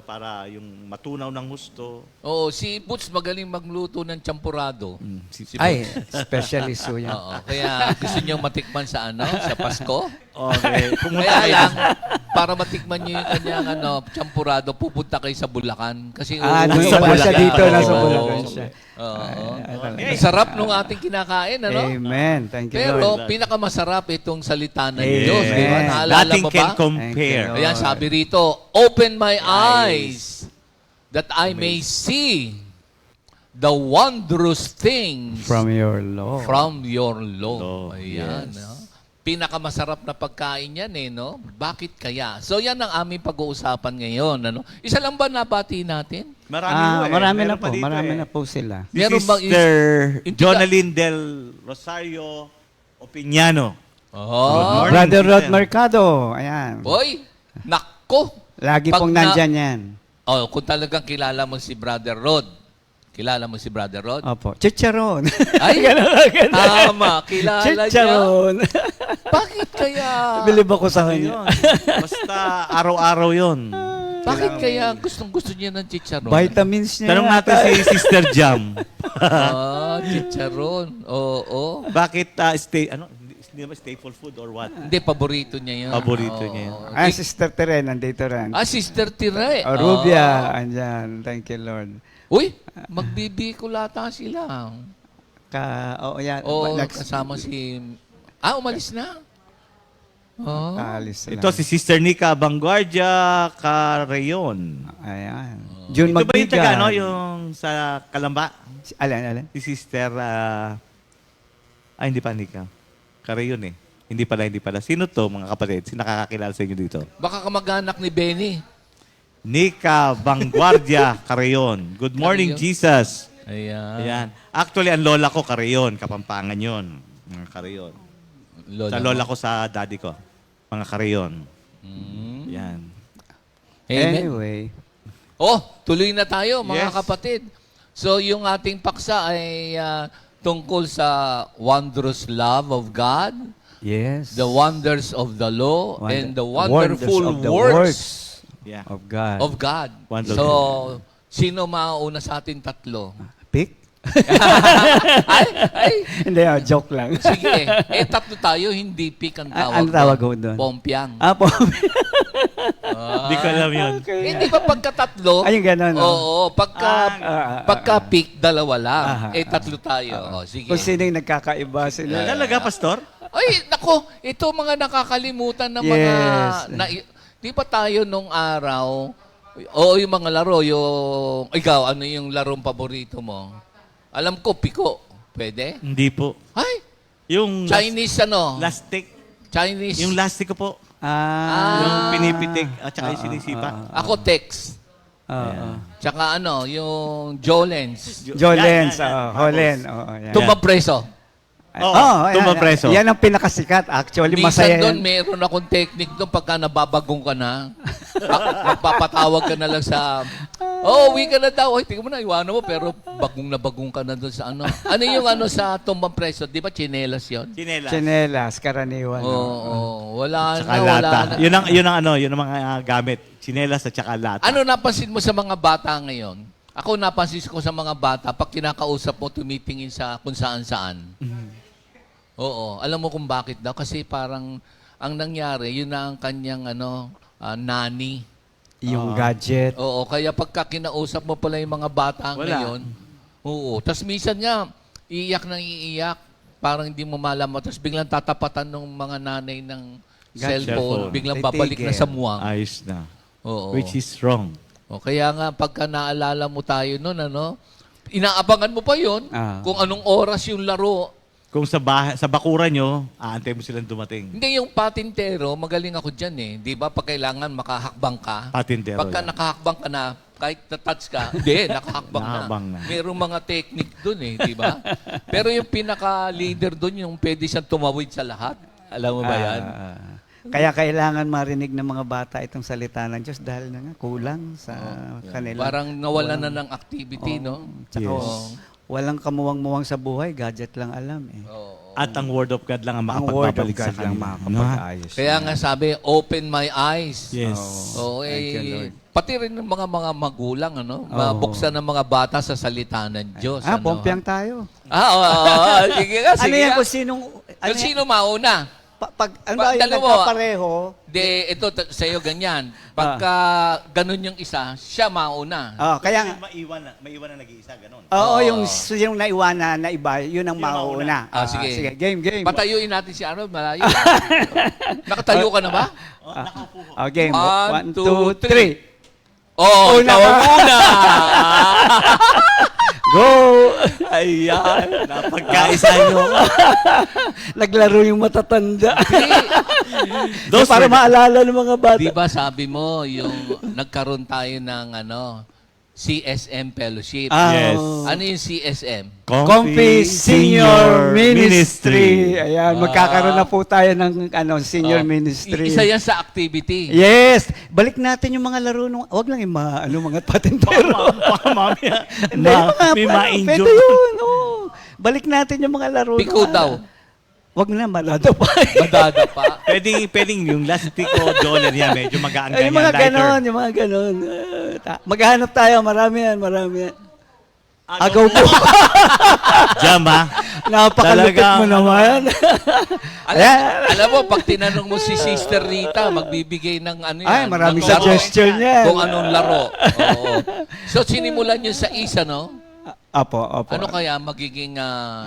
[SPEAKER 4] para yung matunaw ng husto.
[SPEAKER 5] Oo, si Boots magaling magluto ng champurado. Si
[SPEAKER 2] Ay,
[SPEAKER 5] Boots.
[SPEAKER 2] specialist ho yan.
[SPEAKER 5] Oo, kaya gusto niyo matikman sa sa Pasko?
[SPEAKER 4] Okay. Pumunta
[SPEAKER 5] Kaya
[SPEAKER 4] kayo.
[SPEAKER 5] lang, para matikman niyo yung kanyang champurado, pupunta kayo sa Bulacan. Kasi
[SPEAKER 2] Nasa
[SPEAKER 5] uuwi
[SPEAKER 4] sa
[SPEAKER 2] Bulacan siya
[SPEAKER 4] Bulacan.
[SPEAKER 2] dito, nasa
[SPEAKER 5] Oo.
[SPEAKER 2] Bulacan siya.
[SPEAKER 5] Oo.
[SPEAKER 2] talaga.
[SPEAKER 5] Ang sarap nung ating kinakain,
[SPEAKER 2] Amen. Thank you,
[SPEAKER 5] Pero
[SPEAKER 2] Lord.
[SPEAKER 5] pinakamasarap itong salita ng
[SPEAKER 2] Amen.
[SPEAKER 5] Diyos. Di ba? Naalala
[SPEAKER 4] Nothing
[SPEAKER 5] mo
[SPEAKER 4] can
[SPEAKER 5] ba?
[SPEAKER 4] compare.
[SPEAKER 2] Thank you,
[SPEAKER 5] Ayan, sabi rito, open my eyes that I may see the wondrous things
[SPEAKER 2] From your law.
[SPEAKER 5] from your law.
[SPEAKER 4] Law,
[SPEAKER 5] Ayan.
[SPEAKER 4] yes.
[SPEAKER 5] no? pinakamasarap na pagkain yan eh, no? Bakit kaya? So yan ang aming pag-uusapan ngayon, ano? Isa lang ba nabati natin?
[SPEAKER 4] Marami po eh.
[SPEAKER 2] Marami
[SPEAKER 4] Meron
[SPEAKER 2] na
[SPEAKER 4] pa
[SPEAKER 2] po.
[SPEAKER 4] dito
[SPEAKER 2] Marami
[SPEAKER 4] eh.
[SPEAKER 2] na po sila.
[SPEAKER 4] Si
[SPEAKER 5] Meron bang
[SPEAKER 4] Sister
[SPEAKER 5] Hindi ka-
[SPEAKER 4] Jonalyn Del Rosario Opiniano.
[SPEAKER 5] Oh,
[SPEAKER 4] morning,
[SPEAKER 2] Brother Rod
[SPEAKER 4] sister.
[SPEAKER 2] Mercado. Ayan.
[SPEAKER 5] boy, nakko.
[SPEAKER 2] Lagi
[SPEAKER 5] Pag
[SPEAKER 2] pong
[SPEAKER 5] na-
[SPEAKER 2] nandyan yan.
[SPEAKER 5] Oh, kung talagang kilala mo si Brother Rod. Kilala mo si Brother Rod?
[SPEAKER 2] Opo. Chicharon.
[SPEAKER 5] Ay, tama. Kilala niya.
[SPEAKER 2] Chicharon.
[SPEAKER 5] Bakit kaya?
[SPEAKER 2] Bilib ako sa
[SPEAKER 4] Ano
[SPEAKER 2] kanya.
[SPEAKER 4] yun? Basta araw-araw yun.
[SPEAKER 5] Bakit kaya gustong-gusto niya ng chicharon?
[SPEAKER 2] Vitamins niya.
[SPEAKER 4] Tanong
[SPEAKER 2] yata.
[SPEAKER 4] natin si Sister Jam.
[SPEAKER 5] Chicharon. Oo.
[SPEAKER 4] Bakit hindi ba staple food or what?
[SPEAKER 5] Hindi, paborito niya yun.
[SPEAKER 4] Paborito
[SPEAKER 5] Oo.
[SPEAKER 4] niya yun.
[SPEAKER 2] Ay, Sister Tere, nandito rin.
[SPEAKER 5] Sister Tire.
[SPEAKER 2] O, Rubia, andyan. Thank you, Lord.
[SPEAKER 5] Uy, magbibikulata sila.
[SPEAKER 2] Yan.
[SPEAKER 5] Oo, kasama si... umalis na. Oh.
[SPEAKER 2] Alis na.
[SPEAKER 4] Ito si Sister Nika Vanguardia Carayon.
[SPEAKER 2] Ayan. June
[SPEAKER 4] Ito ba yung
[SPEAKER 2] Magbigan.
[SPEAKER 4] taga, yung sa Kalamba?
[SPEAKER 2] Alin?
[SPEAKER 4] Si Sister, hindi pa Nika. Carayon eh. Hindi pala. Sino to, mga kapatid? Sino nakakakilala sa inyo dito?
[SPEAKER 5] Baka kamag-anak ni Benny.
[SPEAKER 4] Nika Vanguardia Carayon. Good morning,
[SPEAKER 5] Carayon.
[SPEAKER 4] Jesus.
[SPEAKER 5] Ayan.
[SPEAKER 4] Ayan. Actually, ang lola ko, Carayon. Kapampangan yon. Mga Carayon. Sa lola ko, sa daddy ko. Mga Carayon. Yan.
[SPEAKER 5] Amen.
[SPEAKER 2] Anyway.
[SPEAKER 5] Tuloy na tayo mga
[SPEAKER 4] Yes.
[SPEAKER 5] kapatid. So yung ating paksa ay tungkol sa wondrous love of God,
[SPEAKER 2] Yes.
[SPEAKER 5] the wonders of the law, and the
[SPEAKER 2] Wonders
[SPEAKER 5] wonderful
[SPEAKER 2] of the
[SPEAKER 5] works
[SPEAKER 4] Yeah.
[SPEAKER 2] of God.
[SPEAKER 5] of God.
[SPEAKER 4] Wonderful.
[SPEAKER 5] So, sino mauna sa ating tatlo?
[SPEAKER 2] Pick?
[SPEAKER 5] ay,
[SPEAKER 2] Hindi, joke lang.
[SPEAKER 5] sige. Tatlo tayo, hindi pick ang tawag.
[SPEAKER 2] Ano tawag ho doon?
[SPEAKER 5] Pompiang.
[SPEAKER 2] Po.
[SPEAKER 4] Hindi ko alam yun.
[SPEAKER 5] Hindi ba pagkatatlo?
[SPEAKER 2] Ay, yung gano'n, no?
[SPEAKER 5] Oo, pagka pick, dalawa lang. Tatlo tayo. Sige.
[SPEAKER 2] Kung sino yung nagkakaiba sila.
[SPEAKER 4] Talaga, Pastor?
[SPEAKER 5] Ay, nako, ito mga nakakalimutan ng mga... Di ba tayo nung araw, yung mga laro, yung... Ikaw, ano yung larong paborito mo? Alam ko, piko. Pwede?
[SPEAKER 4] Hindi po.
[SPEAKER 5] Ay,
[SPEAKER 4] Yung
[SPEAKER 5] Chinese
[SPEAKER 4] lastik.
[SPEAKER 5] Chinese.
[SPEAKER 4] Yung lastik ko po. Yung pinipitik at saka yung sinisipa.
[SPEAKER 5] Ako, text. Tsaka yung Jolens.
[SPEAKER 2] Jolens,
[SPEAKER 4] Yan.
[SPEAKER 2] Holen.
[SPEAKER 4] Yan.
[SPEAKER 5] Tumbang preso.
[SPEAKER 4] Tumapreso.
[SPEAKER 2] Yan ang pinakasikat. Actually, masaya
[SPEAKER 5] Minsan doon,
[SPEAKER 2] yan.
[SPEAKER 5] meron akong technique doon pagka nababagong ka na. Magpapatawag ka na lang sa, uwi ka na daw. Ay, tingnan mo na, iwanan mo, pero bagong na bagong ka na doon sa ano. Ano yung sa tumbang preso? Di ba chinelas yun?
[SPEAKER 4] Chinelas.
[SPEAKER 2] Chinelas, karaniwan.
[SPEAKER 5] Oo, wala
[SPEAKER 4] Tsaka
[SPEAKER 5] na, wala
[SPEAKER 4] lata.
[SPEAKER 5] na.
[SPEAKER 4] Yun ang mga gamit. Chinelas at saka lata.
[SPEAKER 5] Ano napansin mo sa mga bata ngayon? Ako napansin ko sa mga bata, pag kinakausap mo, tumitingin sa kung saan-saan. Oo. Alam mo kung bakit daw? Kasi parang ang nangyari, yun na ang kanyang nani.
[SPEAKER 2] Yung gadget.
[SPEAKER 5] Oo. Kaya pagka kinausap mo pala yung mga bata
[SPEAKER 4] Wala.
[SPEAKER 5] ngayon, oo. Tapos minsan nga, iiyak nang iiyak. Parang hindi mo malaman. Tapos biglang tatapatan ng mga nanay ng cellphone. Biglang babalik na sa muwang.
[SPEAKER 4] Ayos na.
[SPEAKER 5] Oo.
[SPEAKER 4] Which is wrong.
[SPEAKER 5] Kaya nga, pagka naalala mo tayo nun, inaabangan mo pa yon kung anong oras yung laro.
[SPEAKER 4] Kung sa bakuran nyo, aantay mo silang dumating.
[SPEAKER 5] Hindi, yung patintero, magaling ako dyan eh. Di ba? Pag kailangan makahakbang ka.
[SPEAKER 4] Patintero
[SPEAKER 5] Pagka
[SPEAKER 4] yan.
[SPEAKER 5] nakahakbang ka na, kahit na-touch ka, hindi, nakahakbang
[SPEAKER 4] Nakahakbang
[SPEAKER 5] na.
[SPEAKER 4] na.
[SPEAKER 5] Merong mga technique dun eh, di ba? Pero yung pinaka-leader dun, yung pwede siyang tumawid sa lahat. Alam mo ba yan?
[SPEAKER 2] Kaya kailangan marinig ng mga bata itong salita ng Diyos dahil na nga kulang sa kanila.
[SPEAKER 5] Parang nawalan na ng activity, no?
[SPEAKER 2] Tsaka walang kamuwang-muwang sa buhay, gadget lang alam eh.
[SPEAKER 4] At ang Word of God lang ang
[SPEAKER 2] Ang Word of
[SPEAKER 4] makapagbabalik sa
[SPEAKER 2] God lang
[SPEAKER 4] kanila.
[SPEAKER 2] makakapag-ayos.
[SPEAKER 5] Kaya nga sabi, open my eyes.
[SPEAKER 4] Yes.
[SPEAKER 5] Oo,
[SPEAKER 2] Thank you, Lord.
[SPEAKER 5] pati rin ng mga magulang, mabuksan ng mga bata sa salita ng Diyos.
[SPEAKER 2] Pompiang tayo.
[SPEAKER 5] Sige nga,
[SPEAKER 2] Ano
[SPEAKER 5] sige
[SPEAKER 2] yan
[SPEAKER 5] nga.
[SPEAKER 2] kung sinong...
[SPEAKER 5] Kung sino mauna?
[SPEAKER 2] Ano ba yung
[SPEAKER 5] dalawa.
[SPEAKER 2] nagkapareho?
[SPEAKER 5] Ito sa'yo ganyan. Pagka ganun yung isa, siya mauna.
[SPEAKER 2] Kaya nga,
[SPEAKER 4] Maiwan na nag-iisa, ganun.
[SPEAKER 2] yung naiwanan na iba, yun ang mauna.
[SPEAKER 5] Sige.
[SPEAKER 2] Game.
[SPEAKER 5] Patayuin natin si Arnold, malayo. Nakatayo ka na ba?
[SPEAKER 4] Nakaupo ko.
[SPEAKER 2] Game.
[SPEAKER 5] 1,
[SPEAKER 2] 1, 2, 3.
[SPEAKER 5] Oh,
[SPEAKER 2] Una
[SPEAKER 5] ikaw
[SPEAKER 2] ka.
[SPEAKER 5] ang una.
[SPEAKER 2] Go! Ayan.
[SPEAKER 4] Napagkaisa nyo.
[SPEAKER 2] Naglaro yung matatanda.
[SPEAKER 4] Those
[SPEAKER 2] Para
[SPEAKER 4] were-
[SPEAKER 2] maalala ng mga bata.
[SPEAKER 5] Di ba sabi mo, yung nagkaroon tayo ng CSM Fellowship.
[SPEAKER 4] Yes.
[SPEAKER 5] Ano yung CSM?
[SPEAKER 2] Comfy Senior Ministry. Ayan,
[SPEAKER 5] Wow.
[SPEAKER 2] magkakaroon na po tayo ng senior ministry.
[SPEAKER 5] Isa yan sa activity.
[SPEAKER 2] Yes. Balik natin yung mga laro nung, wag lang yung mga patentero.
[SPEAKER 4] Baka mamaya,
[SPEAKER 2] Hindi,
[SPEAKER 4] may ma-injure.
[SPEAKER 2] Pwede yun. Oh. Balik natin yung mga laro.
[SPEAKER 5] Piko
[SPEAKER 2] nung-
[SPEAKER 5] daw.
[SPEAKER 2] Wag na, malado pa.
[SPEAKER 5] Madada pa.
[SPEAKER 4] Pwedeng yung last $1 yan, medyo magaan
[SPEAKER 2] Ay, yung mga ganon, yung mga ganon. Maghahanap tayo, marami yan. Agaw po.
[SPEAKER 4] Jam, ha?
[SPEAKER 2] Napakalupit
[SPEAKER 4] Talaga.
[SPEAKER 2] mo naman.
[SPEAKER 5] Alam mo, pag tinanong mo si Sister Rita, magbibigay ng ano yan.
[SPEAKER 2] Ay, maraming
[SPEAKER 5] ng laro.
[SPEAKER 2] suggestion yan.
[SPEAKER 5] Kung anong laro. Oo. So, sinimulan nyo sa isa, no?
[SPEAKER 2] Opo.
[SPEAKER 5] Ano kaya magiging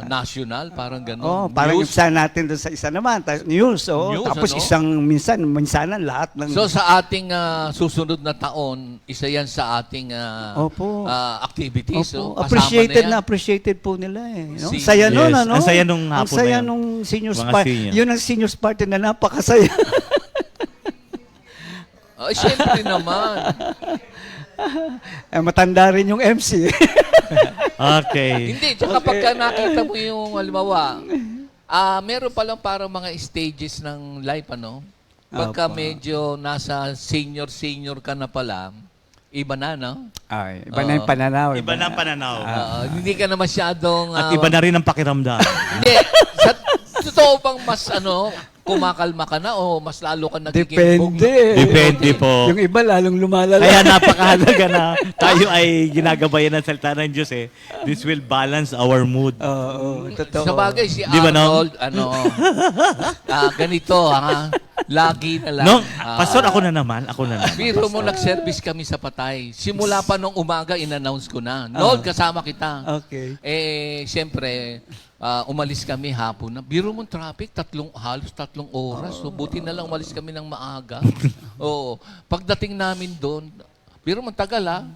[SPEAKER 5] national? Parang gano'n.
[SPEAKER 2] Oh, parang
[SPEAKER 5] News?
[SPEAKER 2] isa natin doon sa isa naman. News, oh.
[SPEAKER 5] News,
[SPEAKER 2] Tapos
[SPEAKER 5] ano?
[SPEAKER 2] minsanan lahat ng...
[SPEAKER 5] So, sa ating susunod na taon, isa yan sa ating
[SPEAKER 2] Opo.
[SPEAKER 5] activities. So,
[SPEAKER 2] Opo.
[SPEAKER 5] kasama
[SPEAKER 2] Appreciated
[SPEAKER 5] yan.
[SPEAKER 2] appreciated po nila eh. No?
[SPEAKER 5] Si-
[SPEAKER 2] Saya nun,
[SPEAKER 4] Yes.
[SPEAKER 2] ano?
[SPEAKER 4] Ang saya nung
[SPEAKER 2] Ang
[SPEAKER 4] hapon
[SPEAKER 2] saya
[SPEAKER 4] na yun.
[SPEAKER 2] nung seniors
[SPEAKER 4] Mga
[SPEAKER 2] party.
[SPEAKER 4] senior.
[SPEAKER 2] Yun ang seniors party na napakasaya.
[SPEAKER 5] Ay, syempre naman.
[SPEAKER 2] Matanda rin yung MC.
[SPEAKER 4] Okay.
[SPEAKER 5] Hindi, tsaka pagka nakita mo yung, halimbawa, meron palang parang mga stages ng life, ano? Pagka
[SPEAKER 2] Opo.
[SPEAKER 5] medyo nasa senior ka na pala, iba na, no?
[SPEAKER 2] Ay, iba na yung pananaw.
[SPEAKER 4] Iba na ang pananaw.
[SPEAKER 5] Hindi ka na masyadong...
[SPEAKER 4] At iba na rin ang pakiramdam.
[SPEAKER 5] Hindi. Sa totoo bang mas kumakalma ka na o mas lalo ka nagiging
[SPEAKER 2] Depende.
[SPEAKER 4] Depende po.
[SPEAKER 2] Yung iba lalong lumalala.
[SPEAKER 4] Kaya napakahalaga na tayo ay ginagabayan ng salita ng Diyos eh. This will balance our mood.
[SPEAKER 2] Oo, totoo.
[SPEAKER 5] Sa bagay, si
[SPEAKER 4] Di ba, no?
[SPEAKER 5] Arnold, ganito, ha? Lagi na lang.
[SPEAKER 4] No, Pastor, ako na naman.
[SPEAKER 5] Biro mo, nag-service kami sa Patay. Simula pa nung umaga, in-announce ko na. Nold, kasama kita.
[SPEAKER 2] Okay.
[SPEAKER 5] Siyempre, umalis kami hapon na. Biro mo traffic, halos tatlong oras. So, buti na lang umalis kami ng maaga. Oo. Pagdating namin doon, biro mo tagal, ha?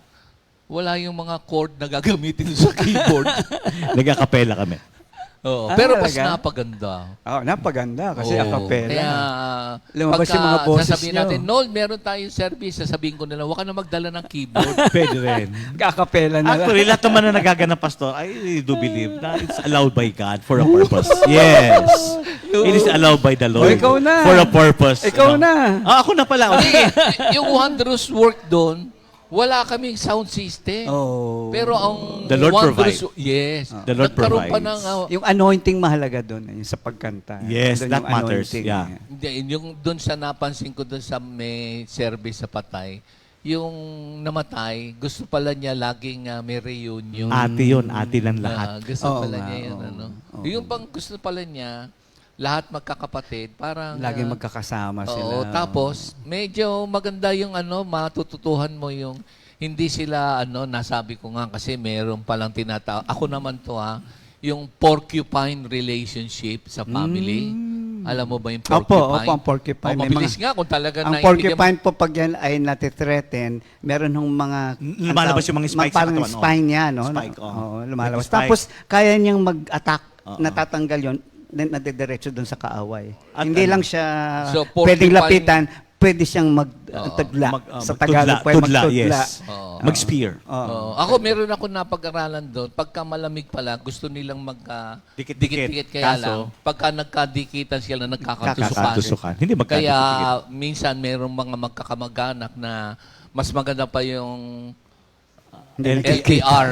[SPEAKER 5] Wala yung mga chord na gagamitin sa keyboard.
[SPEAKER 4] Nagkakapela kami.
[SPEAKER 5] Oo. Pero mas
[SPEAKER 2] talaga?
[SPEAKER 5] napaganda.
[SPEAKER 2] Oh, napaganda kasi
[SPEAKER 5] Oo.
[SPEAKER 2] acapella.
[SPEAKER 5] Kaya,
[SPEAKER 2] Lumabas yung mga boses
[SPEAKER 5] sasabihin
[SPEAKER 2] nyo.
[SPEAKER 5] natin, Noel, meron tayong service. Sasabihin ko nila, huwag ka na magdala ng keyboard.
[SPEAKER 4] Pwede rin.
[SPEAKER 2] Acapella na lang.
[SPEAKER 4] Actually, lahat naman na nagaganap, Pastor, I do believe na it's allowed by God for a purpose. Yes. It is allowed by the Lord.
[SPEAKER 2] Oh, ikaw na.
[SPEAKER 4] For a purpose.
[SPEAKER 2] Ikaw
[SPEAKER 4] Ano?
[SPEAKER 2] na.
[SPEAKER 4] Ako na pala.
[SPEAKER 5] Hindi, yung wondrous work doon, wala kaming sound system.
[SPEAKER 2] Oh.
[SPEAKER 5] Pero ang
[SPEAKER 4] The Lord
[SPEAKER 5] wondrous,
[SPEAKER 4] provides.
[SPEAKER 5] yes.
[SPEAKER 4] The Lord
[SPEAKER 5] Nagkaroon pa
[SPEAKER 4] provides.
[SPEAKER 5] ng,
[SPEAKER 2] Yung anointing mahalaga doon, yung sa pagkanta.
[SPEAKER 4] Yes,
[SPEAKER 2] Doon
[SPEAKER 4] that
[SPEAKER 2] yung
[SPEAKER 4] matters.
[SPEAKER 2] anointing.
[SPEAKER 4] Yeah.
[SPEAKER 5] hindi, yung doon sa napansin ko doon sa may service sa Patay, yung namatay, gusto pala niya laging may reunion.
[SPEAKER 4] Ate yun. Ate ng lahat.
[SPEAKER 5] Gusto
[SPEAKER 2] Oo
[SPEAKER 5] pala
[SPEAKER 2] nga,
[SPEAKER 5] niya yun.
[SPEAKER 2] oo.
[SPEAKER 5] Ano.
[SPEAKER 2] Oo.
[SPEAKER 5] Yung bang gusto pala niya, lahat magkakapatid, parang...
[SPEAKER 2] Laging magkakasama sila.
[SPEAKER 5] Oo, tapos, medyo maganda yung matututuhan mo yung hindi sila, nasabi ko nga kasi meron palang tinatawag. Ako naman to yung porcupine relationship sa family. Alam mo ba yung
[SPEAKER 2] Opo,
[SPEAKER 5] porcupine?
[SPEAKER 2] ang porcupine. May
[SPEAKER 5] Mabilis
[SPEAKER 2] mga-
[SPEAKER 5] nga kung talaga
[SPEAKER 2] Ang porcupine po pag yan ay natithreaten, meron hong mga...
[SPEAKER 4] Lumalabas yung mga spikes sa
[SPEAKER 2] parang
[SPEAKER 4] katawan, oh.
[SPEAKER 2] spine niya, no?
[SPEAKER 4] Spike, oh.
[SPEAKER 2] Oo, lumalabas.
[SPEAKER 4] Like spike.
[SPEAKER 2] Tapos, kaya niyang mag-attack,
[SPEAKER 4] Oo.
[SPEAKER 2] natatanggal yon nadediretso doon sa kaaway.
[SPEAKER 4] At
[SPEAKER 2] Hindi
[SPEAKER 4] ano?
[SPEAKER 2] lang siya
[SPEAKER 5] So,
[SPEAKER 2] pwedeng
[SPEAKER 5] porcupine-
[SPEAKER 2] lapitan, pwede siyang magtudla. Sa Tagalog po ay magtudla.
[SPEAKER 4] Yes.
[SPEAKER 5] Oo.
[SPEAKER 4] Mag-spear.
[SPEAKER 5] Oo. Ako, meron ako napag-aralan doon. Pagka malamig pala, gusto nilang
[SPEAKER 4] Dikit-dikit.
[SPEAKER 5] dikit-dikit. Kaya
[SPEAKER 4] Kaso,
[SPEAKER 5] lang, pagka nagkadikitan sila, nagkakatusukan.
[SPEAKER 4] Kakatusukan. Hindi magkadikit-dikit.
[SPEAKER 5] Kaya minsan merong mga magkakamag-anak na mas maganda pa yung LDR.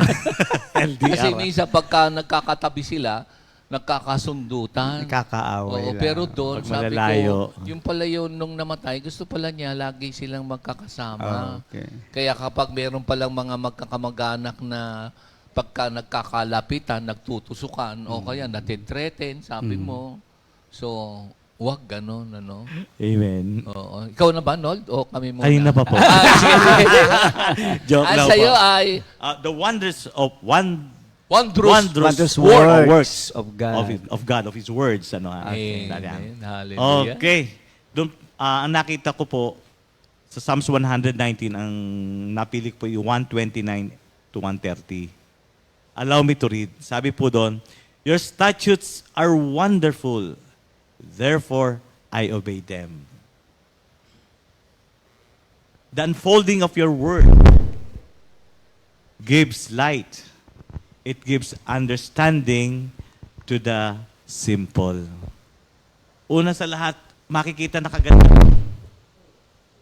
[SPEAKER 5] Kasi
[SPEAKER 4] LDR.
[SPEAKER 5] minsan pagka nagkakatabi sila, nagkakasundutan.
[SPEAKER 2] Nagkakaaway
[SPEAKER 5] Oo,
[SPEAKER 2] lang.
[SPEAKER 5] pero doon,
[SPEAKER 4] Pag
[SPEAKER 5] sabi
[SPEAKER 4] malalayo.
[SPEAKER 5] ko, yung pala yun nung namatay, gusto pala niya lagi silang magkakasama.
[SPEAKER 2] Okay.
[SPEAKER 5] Kaya kapag meron palang mga magkakamag-anak na pagka nagkakalapitan, nagtutusukan, o kaya natithreaten, sabi mo. So, wag ganon, ano?
[SPEAKER 4] Amen.
[SPEAKER 5] Oo. Ikaw na ba, Nold? O kami muna?
[SPEAKER 4] Ayun na pa po.
[SPEAKER 5] Sige.
[SPEAKER 4] Joke
[SPEAKER 5] Ang
[SPEAKER 4] lang
[SPEAKER 5] sa'yo
[SPEAKER 4] po.
[SPEAKER 5] ay
[SPEAKER 4] The wonders of
[SPEAKER 2] Wondrous
[SPEAKER 4] works
[SPEAKER 2] of God.
[SPEAKER 4] of God, of His words.
[SPEAKER 5] Amen. Hallelujah.
[SPEAKER 4] Okay. Doon, ang nakita ko po, sa Psalms 119, ang napili ko po yung 129 to 130. Allow me to read. Sabi po doon, your statutes are wonderful, therefore I obey them. The unfolding of your word gives light. It gives understanding to the simple. Una sa lahat, makikita na kagad.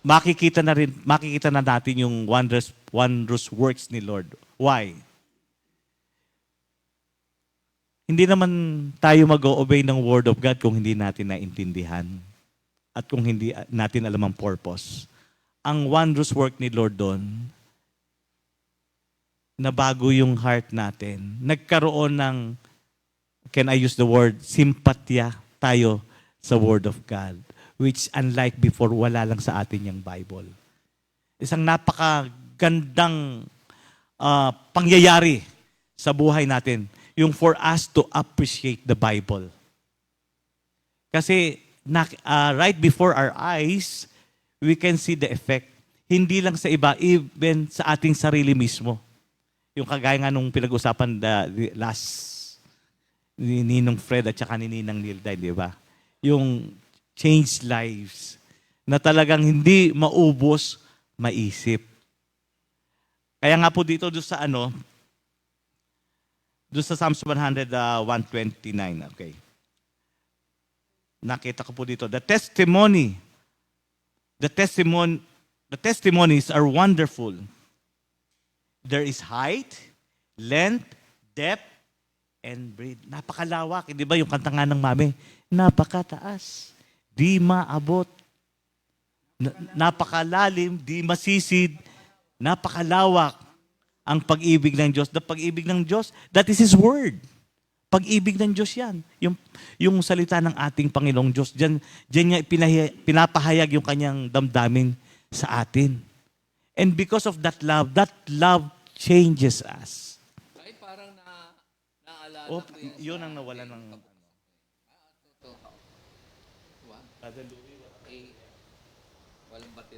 [SPEAKER 4] Makikita na natin yung wondrous works ni Lord. Why? Hindi naman tayo mag-obey ng Word of God kung hindi natin naintindihan at kung hindi natin alam ang purpose. Ang wondrous work ni Lord doon, nabago yung heart natin. Nagkaroon ng, can I use the word, simpatya tayo sa Word of God, which unlike before, wala lang sa atin yung Bible. Isang napakagandang pangyayari sa buhay natin, yung for us to appreciate the Bible. Kasi right before our eyes, we can see the effect. Hindi lang sa iba, even sa ating sarili mismo. Yung kagaya nga nung pinag-usapan last ni Ninong Fred at saka ni Ninang Nilday, di ba? Yung changed lives na talagang hindi maubos, maisip. Kaya nga po dito doon sa doon sa Psalms 129, okay. Nakita ko po dito, the testimonies are wonderful. There is height, length, depth, and breadth. Napakalawak. Di ba yung kanta nga ng mami? Napakataas. Di maabot. Napakalalim. Di masisid. Napakalawak ang pag-ibig ng Diyos. The pag-ibig ng Diyos, that is His Word. Pag-ibig ng Diyos yan. Yung salita ng ating Panginoong Diyos, diyan niya pinapahayag yung kanyang damdamin sa atin. And because of that love changes us.
[SPEAKER 5] Ay, parang naalala
[SPEAKER 4] Oh,
[SPEAKER 5] ko yan.
[SPEAKER 4] yun ang nawala ng...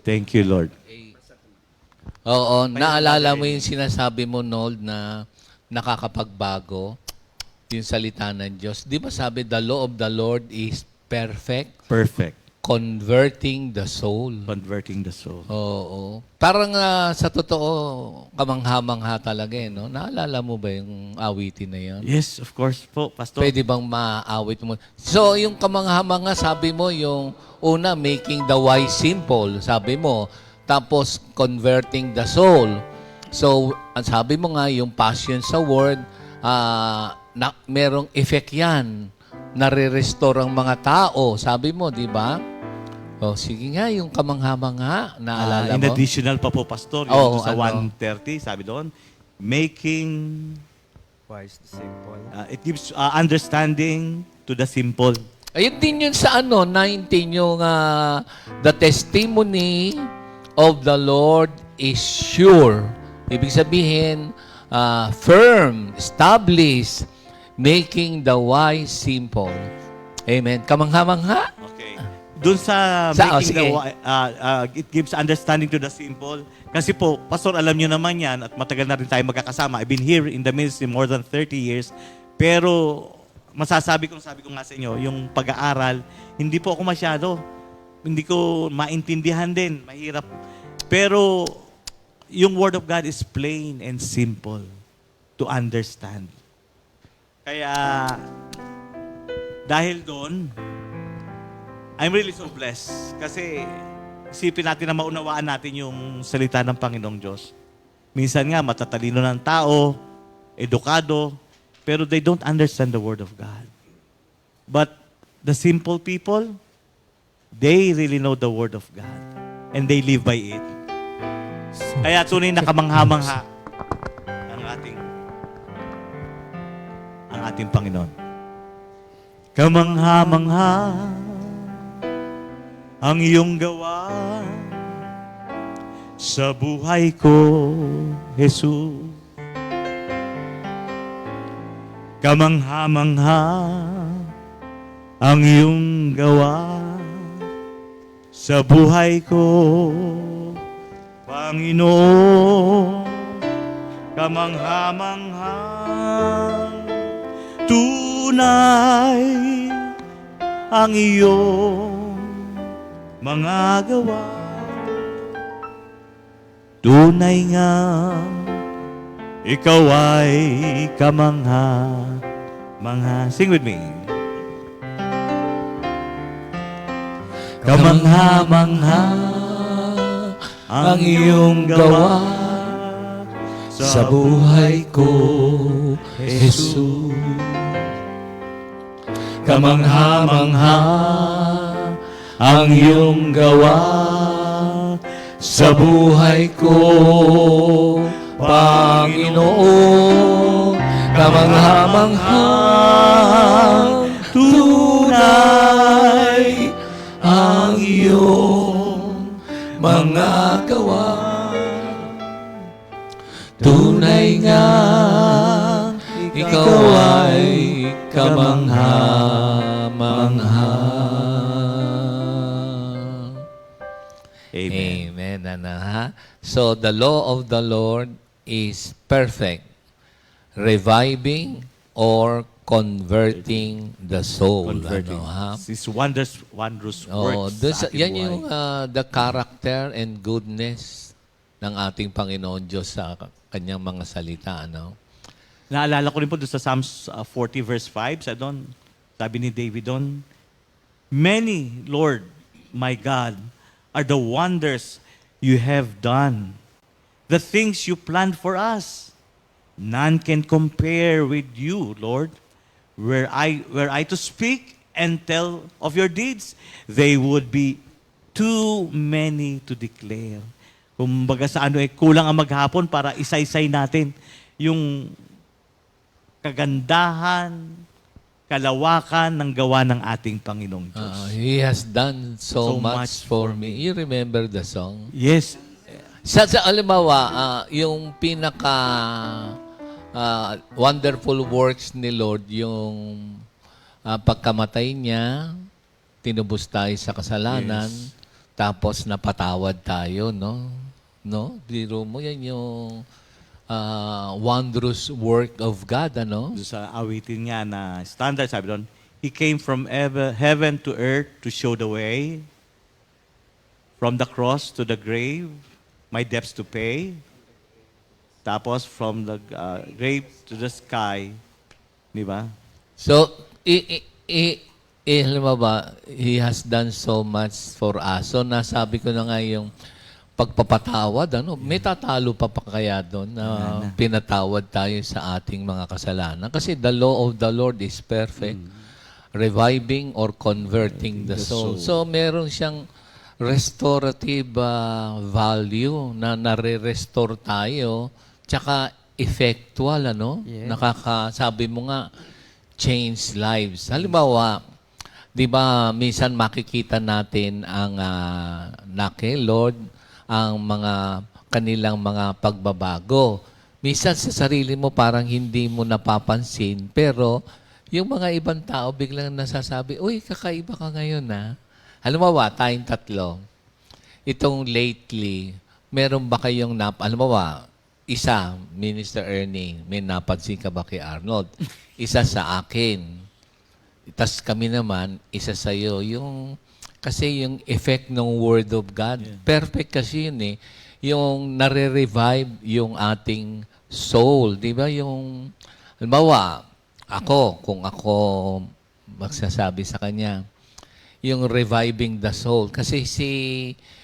[SPEAKER 4] Thank you, Lord.
[SPEAKER 5] Oo, naalala mo yung sinasabi mo, Nold, na nakakapagbago yung salita ng Diyos. Di ba sabi, the law of the Lord is perfect,
[SPEAKER 4] Perfect.
[SPEAKER 5] converting the soul.
[SPEAKER 4] Converting the soul.
[SPEAKER 5] Oo. Parang sa totoo, kamangha-mangha talaga no? Naalala mo ba yung awitin na yun?
[SPEAKER 4] Yes, of course po, Pastor.
[SPEAKER 5] Pwede bang maawit mo? So, yung kamangha-mangha, sabi mo, yung una, making the wise simple, sabi mo. Tapos, converting the soul. So, ang sabi mo nga, yung passion sa word, merong effect yan. Nare-restore ang mga tao. Sabi mo, di ba? O, sige nga, yung kamangha-mangha, naalala
[SPEAKER 4] In
[SPEAKER 5] mo?
[SPEAKER 4] additional pa po, Pastor,
[SPEAKER 5] Oo,
[SPEAKER 4] yung sa
[SPEAKER 5] ano?
[SPEAKER 4] 130, sabi doon, making,
[SPEAKER 2] Wise, simple.
[SPEAKER 4] it gives understanding to the simple.
[SPEAKER 5] Ayun din yun sa 19, yung the testimony of the Lord is sure. Ibig sabihin, firm, established, making the wise simple. Amen. Kamangha-mangha.
[SPEAKER 4] Okay. Doon sa making it gives understanding to the simple. Kasi po, Pastor, alam nyo naman yan at matagal na rin tayo magkakasama. I've been here in the ministry more than 30 years. Pero sabi ko nga sa inyo, yung pag-aaral, hindi po ako masyado. Hindi ko maintindihan din. Mahirap. Pero yung Word of God is plain and simple to understand. Kaya, dahil doon, I'm really so blessed. Kasi, isipin natin na maunawaan natin yung salita ng Panginoong Diyos. Minsan nga, matatalino ng tao, edukado, pero they don't understand the Word of God. But, the simple people, they really know the Word of God. And they live by it. Kaya tunay na kamangha-mangha ang ating Panginoon. Kamangha-mangha ang iyong gawa sa buhay ko, Jesus. Kamangha-mangha ang iyong gawa sa buhay ko, Panginoon. kamangha-manghang tunay ang iyong mga gawa. Tunay nga ikaw ay kamangha-mangha. Sing with me. Kamangha-mangha ang iyong gawa sa buhay ko, Jesus. Kamangha-mangha ang iyong gawa sa buhay ko, Panginoon. Kamangha-mangha tunay ang iyong mga gawa. Tunay nga ikaw ay kamangha-mangha. Amen.
[SPEAKER 5] Amen. Ano, ha? So, the law of the Lord is perfect, reviving or converting the soul.
[SPEAKER 4] Converting.
[SPEAKER 5] Ano, ha?
[SPEAKER 4] These wondrous
[SPEAKER 5] Oh,
[SPEAKER 4] works
[SPEAKER 5] this,
[SPEAKER 4] sa ating
[SPEAKER 5] yan
[SPEAKER 4] buhay.
[SPEAKER 5] yung the character and goodness ng ating Panginoon Diyos sa kanyang mga salita. Ano?
[SPEAKER 4] Naalala ko rin po doon sa Psalms 40 verse 5, sabi ni David doon, many, Lord, my God, are the wonders you have done, the things you planned for us. None can compare with you, Lord. Were I to speak and tell of your deeds, they would be too many to declare. Kumbaga sa kulang ang maghapon para isa-isay natin yung kagandahan, kalawakan ng gawa ng ating Panginoong Diyos.
[SPEAKER 5] He has done so,
[SPEAKER 4] So
[SPEAKER 5] much
[SPEAKER 4] much
[SPEAKER 5] for me. You remember the song?
[SPEAKER 4] Yes.
[SPEAKER 5] Sa alimbawa, yung pinaka wonderful works ni Lord, yung pagkamatay niya, tinubos tayo sa kasalanan,
[SPEAKER 4] Yes.
[SPEAKER 5] tapos napatawad tayo, no? No? Biro mo, yan yung wondrous work of God, ano?
[SPEAKER 4] Doon sa awitin niya na standard, sabi doon, He came from heaven to earth to show the way, from the cross to the grave, my debts to pay. Tapos from the grave to the sky, di ba?
[SPEAKER 5] So, halimbawa, He has done so much for us. So, nasabi ko na nga yung pagpapatawad, ano, may tatalo pa kaya doon na pinatawad tayo sa ating mga kasalanan. Kasi the law of the Lord is perfect, reviving or converting the soul. So, meron siyang restorative value na nare-restore tayo, tsaka effectual, ano? Sabi mo nga, change lives. Halimbawa, di ba, minsan makikita natin ang Lord, ang mga kanilang mga pagbabago. Minsan sa sarili mo parang hindi mo napapansin, pero yung mga ibang tao biglang nasasabi, uy, kakaiba ka ngayon, ha? Halimbawa, tayong tatlo, itong lately, meron ba kayong halimbawa, isa, Minister Ernie, may napansin ka ba kay Arnold? Isa sa akin. Tapos kami naman, isa sa iyo. Kasi yung effect ng Word of God, perfect kasi yun eh. Yung nare-revive yung ating soul. Di ba? Yung, halimbawa, kung ako magsasabi sa kanya, yung reviving the soul. Kasi si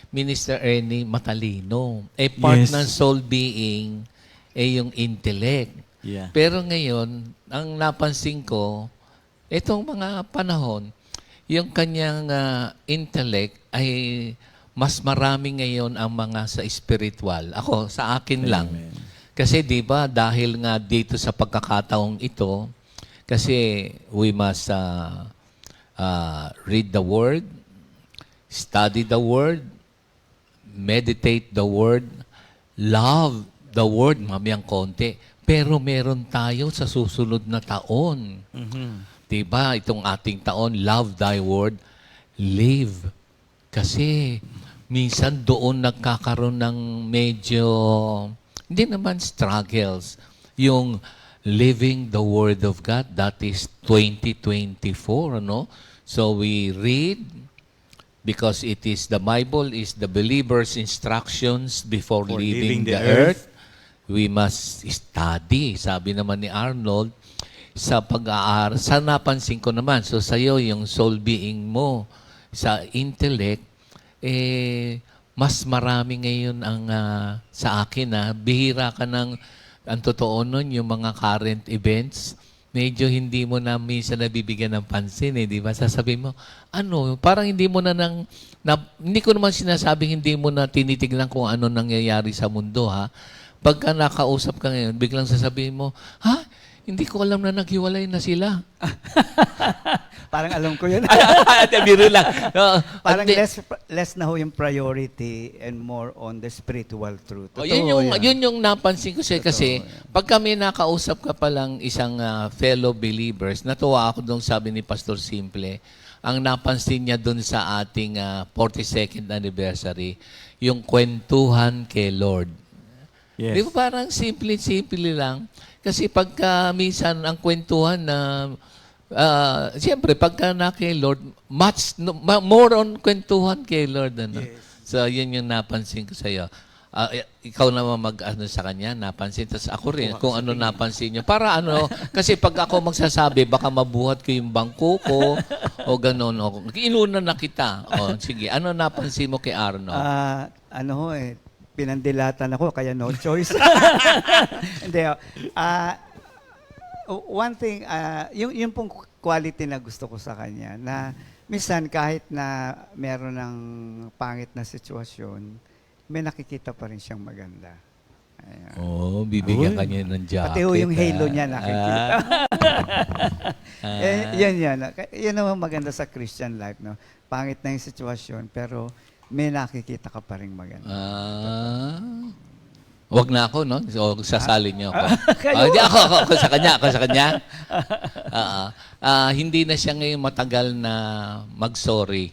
[SPEAKER 5] Minister Ernie matalino. Part
[SPEAKER 4] Yes.
[SPEAKER 5] ng soul being yung intellect.
[SPEAKER 4] Yeah.
[SPEAKER 5] Pero ngayon, ang napansin ko, itong mga panahon, yung kanyang intellect ay mas marami ngayon ang mga sa spiritual. Ako, sa akin lang. Kasi di ba dahil nga dito sa pagkakataong ito, kasi we must read the Word, study the Word, meditate the Word, love the Word, mamayang konti. Pero meron tayo sa susunod na taon. Diba, itong ating taon, love thy word, live. Kasi minsan doon nagkakaroon ng medyo Hindi naman struggles. Yung living the Word of God, that is 2024, ano? So we read, because it is the Bible is the believer's instructions before
[SPEAKER 4] For
[SPEAKER 5] leaving the earth. We must study. Sabi naman ni Arnold, sa pag-aaral, sa napansin ko naman, so sa'yo, yung soul being mo, sa intellect, mas marami ngayon ang sa akin bihira ka ng, ang totoo nun, yung mga current events, medyo hindi mo na minsan nabibigyan ng pansin, di ba? Sasabihin mo, parang hindi mo hindi ko naman sinasabing hindi mo na tinitignan kung ano nangyayari sa mundo, ha? Pagka nakausap ka ngayon, biglang sasabihin mo, hindi ko alam na naghiwalay na sila.
[SPEAKER 2] Parang alam ko yun.
[SPEAKER 5] Biro lang.
[SPEAKER 2] Parang less na ho yung priority and more on the spiritual truth.
[SPEAKER 5] Yun yung napansin ko siya kasi pag kami nakausap ka palang isang fellow believers, natuwa ako doon sabi ni Pastor Simple, ang napansin niya doon sa ating 42nd anniversary, yung kwentuhan kay Lord.
[SPEAKER 4] Yes.
[SPEAKER 5] Di ba parang simple lang? Kasi pagka minsan ang kwentuhan na siyempre, pagka na kay Lord, more on kwentuhan kay Lord. Ano? Yes. So, yun yung napansin ko sa'yo. Ikaw naman sa kanya, napansin. Tapos ako rin, kung ano napansin niyo. Para kasi pag ako magsasabi, baka mabuhat ko yung bangko ko, o gano'n. Inuna na kita. Sige, ano napansin mo kay Arno?
[SPEAKER 2] Pinandilatan ako, kaya no choice. Hindi. One thing, yung pong quality na gusto ko sa kanya, na minsan kahit na meron ng pangit na sitwasyon, may nakikita pa rin siyang maganda. Ayan.
[SPEAKER 5] Bibigyan ka niya ng jacket.
[SPEAKER 2] Pati yung halo niya nakikita. Yan. Yan naman maganda sa Christian life. No? Pangit na yung sitwasyon, pero may nakikita ka pa rin maganda.
[SPEAKER 5] Wag na ako, no? So, sasali niyo ako. Hindi ako sa kanya. Hindi na siya ngayon matagal na mag-sorry.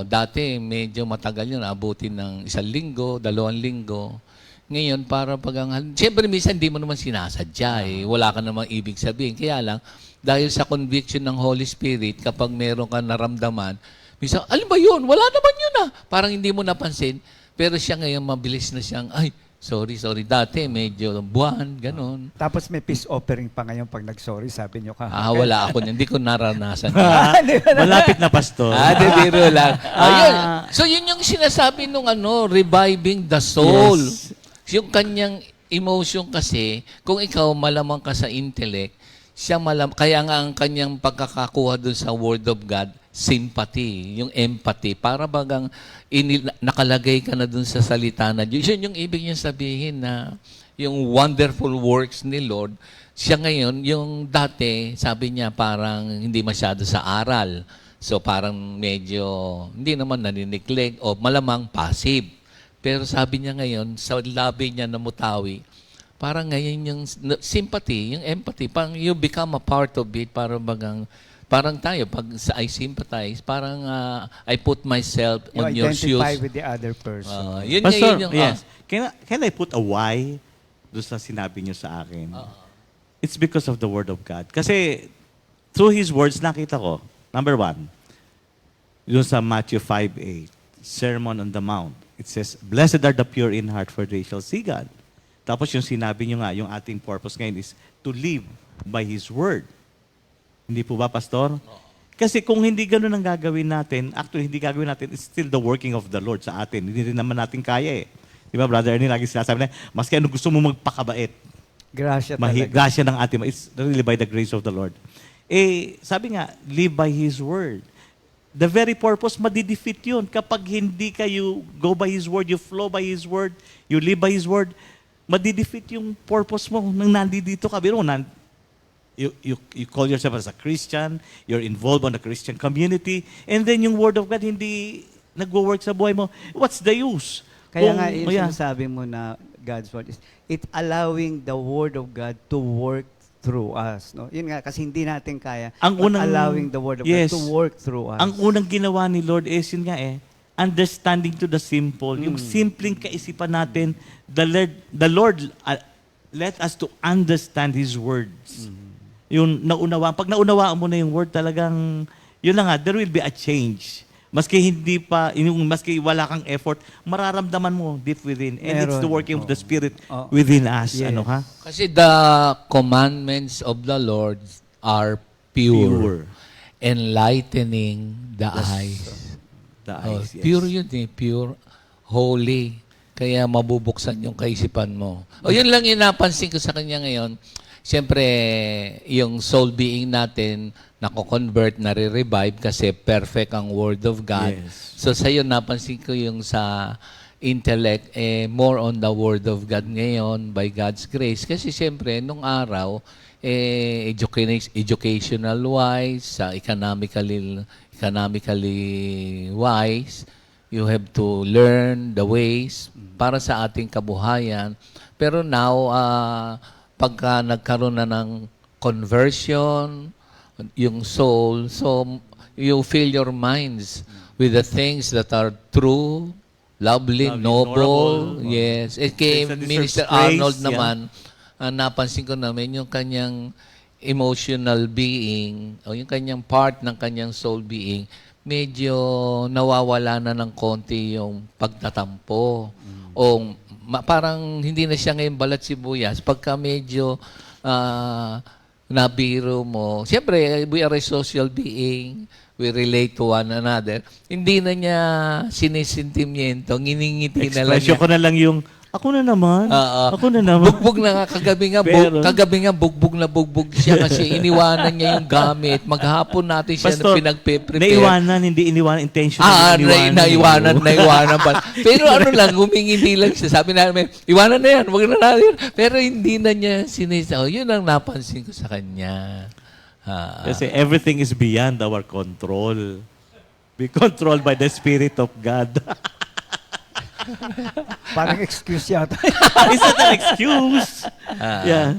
[SPEAKER 5] Dati medyo matagal yun. Abutin ng 1 linggo, 2 linggo. Ngayon, para siyempre, minsan hindi mo naman sinasadya. Wala ka namang ibig sabihin. Kaya lang, dahil sa conviction ng Holy Spirit, kapag meron ka naramdaman, minsan, alam ba yun? Wala naman yun Parang hindi mo napansin. Pero siya ngayon, mabilis na siyang, sorry. Dati, medyo buwan, ganun.
[SPEAKER 2] Tapos may peace offering pa ngayon pag nag-sorry, sabi niyo ka.
[SPEAKER 5] Wala ako. Hindi ko naranasan.
[SPEAKER 4] Malapit na, Pastor.
[SPEAKER 5] Biro lang. So, yun yung sinasabi nung reviving the soul.
[SPEAKER 2] Yes.
[SPEAKER 5] Yung kanyang emotion kasi, kung ikaw malamang ka sa intellect, kaya nga ang kanyang pagkakakuha dun sa Word of God, sympathy, yung empathy, para bagang nakalagay ka na dun sa salita na Diyos. Yun yung ibig niya sabihin na yung wonderful works ni Lord, siya ngayon, yung dati, sabi niya parang hindi masyado sa aral. So parang medyo, hindi naman nanineglect o malamang passive. Pero sabi niya ngayon, sa labi niya na mutawi, parang ngayon yung sympathy, yung empathy, parang you become a part of it, parang tayo, pag I sympathize, parang I put myself on your shoes.
[SPEAKER 2] You identify with the other person.
[SPEAKER 4] Pastor, yes. Can I put a why doon sa sinabi niyo sa akin? It's because of the Word of God. Kasi through His words, nakita ko, number 1, doon sa Matthew 5:8, Sermon on the Mount. It says, "Blessed are the pure in heart, for they shall see God." Tapos yung sinabi niyo nga, yung ating purpose ngayon is to live by His Word. Hindi po ba, Pastor? Kasi kung hindi ganun ang gagawin natin, actually hindi gagawin natin, it's still the working of the Lord sa atin. Hindi rin naman natin kaya Di ba, Brother Ernie, lagi sinasabi na, maski ano gusto mo magpakabait.
[SPEAKER 2] Grasya talaga.
[SPEAKER 4] Grasya ng ating, it's really by the grace of the Lord. Sabi nga, live by His Word. The very purpose, madidefeat yun. Kapag hindi kayo go by His Word, you flow by His Word, you live by His Word, madidefeat yung purpose mo nang nandito ka. Biro, you call yourself as a Christian, you're involved on the Christian community, and then yung Word of God hindi nagwo-work sa buhay mo. What's the use?
[SPEAKER 2] Kaya nga, yung sinasabi mo na God's Word is, it's allowing the Word of God to work through us. No? Yun nga, kasi hindi natin kaya allowing the Word of God to work through us.
[SPEAKER 4] Ang unang ginawa ni Lord is, yun nga understanding to the simple. Yung simpleng kaisipan natin, the Lord let us to understand His words. Yung pag naunawaan mo na yung word, talagang, yun na nga, there will be a change. Maski hindi pa, maski wala kang effort, mararamdaman mo deep within. And it's the
[SPEAKER 2] Meron.
[SPEAKER 4] working of the Spirit
[SPEAKER 2] Oh.
[SPEAKER 4] within us.
[SPEAKER 2] Yes.
[SPEAKER 4] Ano ha?
[SPEAKER 5] Kasi the commandments of the Lord are pure, enlightening the eyes.
[SPEAKER 4] The
[SPEAKER 5] Oh,
[SPEAKER 4] eyes, yes.
[SPEAKER 5] pure yun eh, pure, holy. Kaya mabubuksan yung kaisipan mo. O yun lang yung napansin ko sa kanya ngayon. Siyempre, yung soul being natin, nako-convert, nare-revive kasi perfect ang Word of God.
[SPEAKER 4] Yes.
[SPEAKER 5] So sa'yo, napansin ko yung sa intellect, more on the Word of God ngayon by God's grace. Kasi siyempre, nung araw, educational-wise, economically wise, you have to learn the ways para sa ating kabuhayan. Pero now, pagka nagkaroon na ng conversion, yung soul, so you fill your minds with the things that are true, lovely, noble.
[SPEAKER 4] honorable.
[SPEAKER 5] Yes. Kay
[SPEAKER 4] Things that deserve
[SPEAKER 5] Minister
[SPEAKER 4] praise,
[SPEAKER 5] Arnold
[SPEAKER 4] yeah.
[SPEAKER 5] naman, napansin ko namin yung kanyang emotional being, o yung kanyang part ng kanyang soul being, medyo nawawala na ng konti yung pagtatampo. O parang hindi na siya ngayon balat sibuyas. Pagka medyo nabiro mo, siyempre, we are a social being. We relate to one another. Hindi na niya sinisintimiento. Nginingiti na lang
[SPEAKER 4] Expression
[SPEAKER 5] niya.
[SPEAKER 4] ko na lang yung, ako na naman.
[SPEAKER 5] Oo.
[SPEAKER 4] Ako na naman.
[SPEAKER 5] Bugbog na nga, kagabi
[SPEAKER 4] Pero-
[SPEAKER 5] nga bugbog na bugbog siya kasi iniwanan niya yung gamit. Maghapon natin siya
[SPEAKER 4] Pastor,
[SPEAKER 5] pinagpe-prepare.
[SPEAKER 4] naiwanan, hindi iniwanan, intentional.
[SPEAKER 5] Naiwanan pa. Pero ano lang, humingindi lang siya. Sabi namin, iwanan na yan, wag na natin. Pero hindi na niya sinisa. Oh, yun ang napansin ko sa kanya.
[SPEAKER 4] Kasi everything is beyond our control. Be controlled by the Spirit of God.
[SPEAKER 2] Parang excuse yata.
[SPEAKER 4] Is that an excuse? Yeah.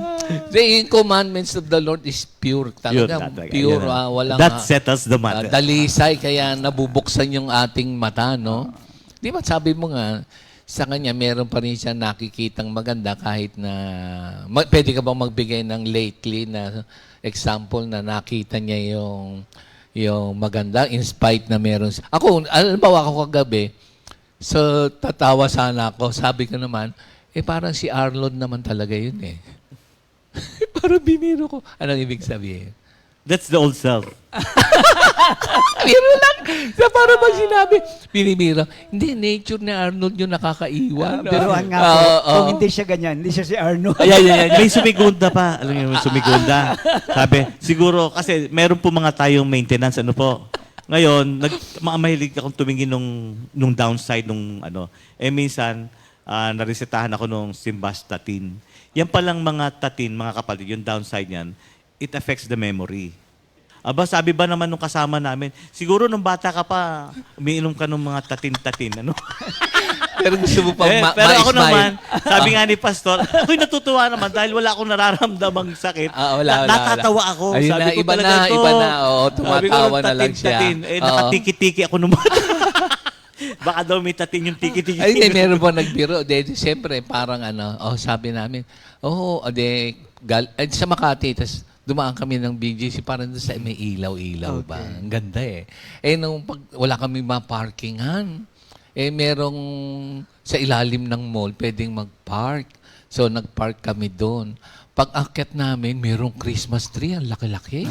[SPEAKER 5] The commandments of the Lord is pure. Talagang
[SPEAKER 4] Talaga.
[SPEAKER 5] pure.
[SPEAKER 4] Yun.
[SPEAKER 5] Walang,
[SPEAKER 4] That settles the matter.
[SPEAKER 5] dalisay, kaya nabubuksan yung ating mata, no? Di ba sabi mo nga, sa kanya, meron pa rin siya nakikitang maganda kahit na, pwede ka bang magbigay ng lately na example na nakita niya yung maganda in spite na meron. Ako, alam ba ako kagabi, so tatawa sana ako. Sabi ko naman, parang si Arnold naman talaga yun eh. Parang biniro ko. Anong ibig sabihin?
[SPEAKER 4] That's the old self.
[SPEAKER 5] Biro lang. Sa para pag sinabi, binibiro. Hindi, nature ni Arnold yung nakakaiwan.
[SPEAKER 2] Biruan nga po. Kung hindi siya ganyan, hindi siya si Arnold.
[SPEAKER 4] Ayan. May sumigunda pa. Alam niyo, may sumigunda. Sabi, siguro, kasi meron po mga tayong maintenance, ano po. Ngayon, mahilig akong tumingin nung downside nung ano. Minsan, naresetahan ako nung simvastatin. Yan palang mga tatin, mga kapatid, yung downside niyan, it affects the memory. Aba, sabi ba naman nung kasama namin, siguro nung bata ka pa, umiinom ka ng mga tatin-tatin, ano?
[SPEAKER 5] Pero gusto mo pang
[SPEAKER 4] Pero ako
[SPEAKER 5] ma-smile.
[SPEAKER 4] naman, sabi nga ni Pastor, ako'y natutuwa naman dahil wala akong nararamdamang sakit.
[SPEAKER 5] Wala.
[SPEAKER 4] Natatawa ako.
[SPEAKER 5] Ayun
[SPEAKER 4] Sabi
[SPEAKER 5] na,
[SPEAKER 4] ko
[SPEAKER 5] iba
[SPEAKER 4] talaga
[SPEAKER 5] na,
[SPEAKER 4] ito.
[SPEAKER 5] iba na. Oo,
[SPEAKER 4] Sabi ko,
[SPEAKER 5] tumatawa na lang siya.
[SPEAKER 4] tatin-tatin.
[SPEAKER 5] Oo.
[SPEAKER 4] Nakatiki-tiki ako nung baka daw may tatin yung tiki-tiki.
[SPEAKER 5] Ay, hindi, meron po nagbiro. Siyempre, parang sabi namin, sa Makati, tas dumaan kami ng BGC, parang doon sa may ilaw-ilaw ba. Ang ganda eh. Nung wala kami ma-parkingan, merong sa ilalim ng mall, pwedeng mag-park. So, nag-park kami doon. Pag akyat namin, merong Christmas tree. Ang laki-laki.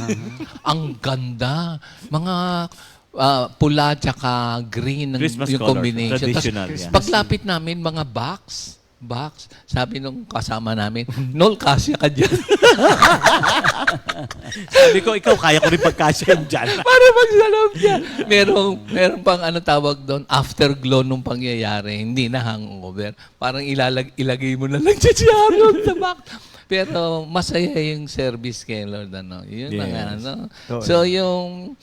[SPEAKER 5] Ang ganda. Mga pula tsaka green
[SPEAKER 4] Christmas
[SPEAKER 5] yung
[SPEAKER 4] colors,
[SPEAKER 5] combination.
[SPEAKER 4] traditional,
[SPEAKER 5] Tas,
[SPEAKER 4] yeah.
[SPEAKER 5] paglapit namin, mga box. Sabi nung kasama namin, Nol, kasya ka dyan.
[SPEAKER 4] Sabi ko, ikaw, kaya ko rin pagkasya yun dyan.
[SPEAKER 5] Para magsalab niya. Meron pang tawag doon, afterglow nung pangyayari. Hindi na hangover. Parang ilagay mo na lang siya si Arnold sa back. Pero masaya yung service kay Lord. Yun na nga. So yung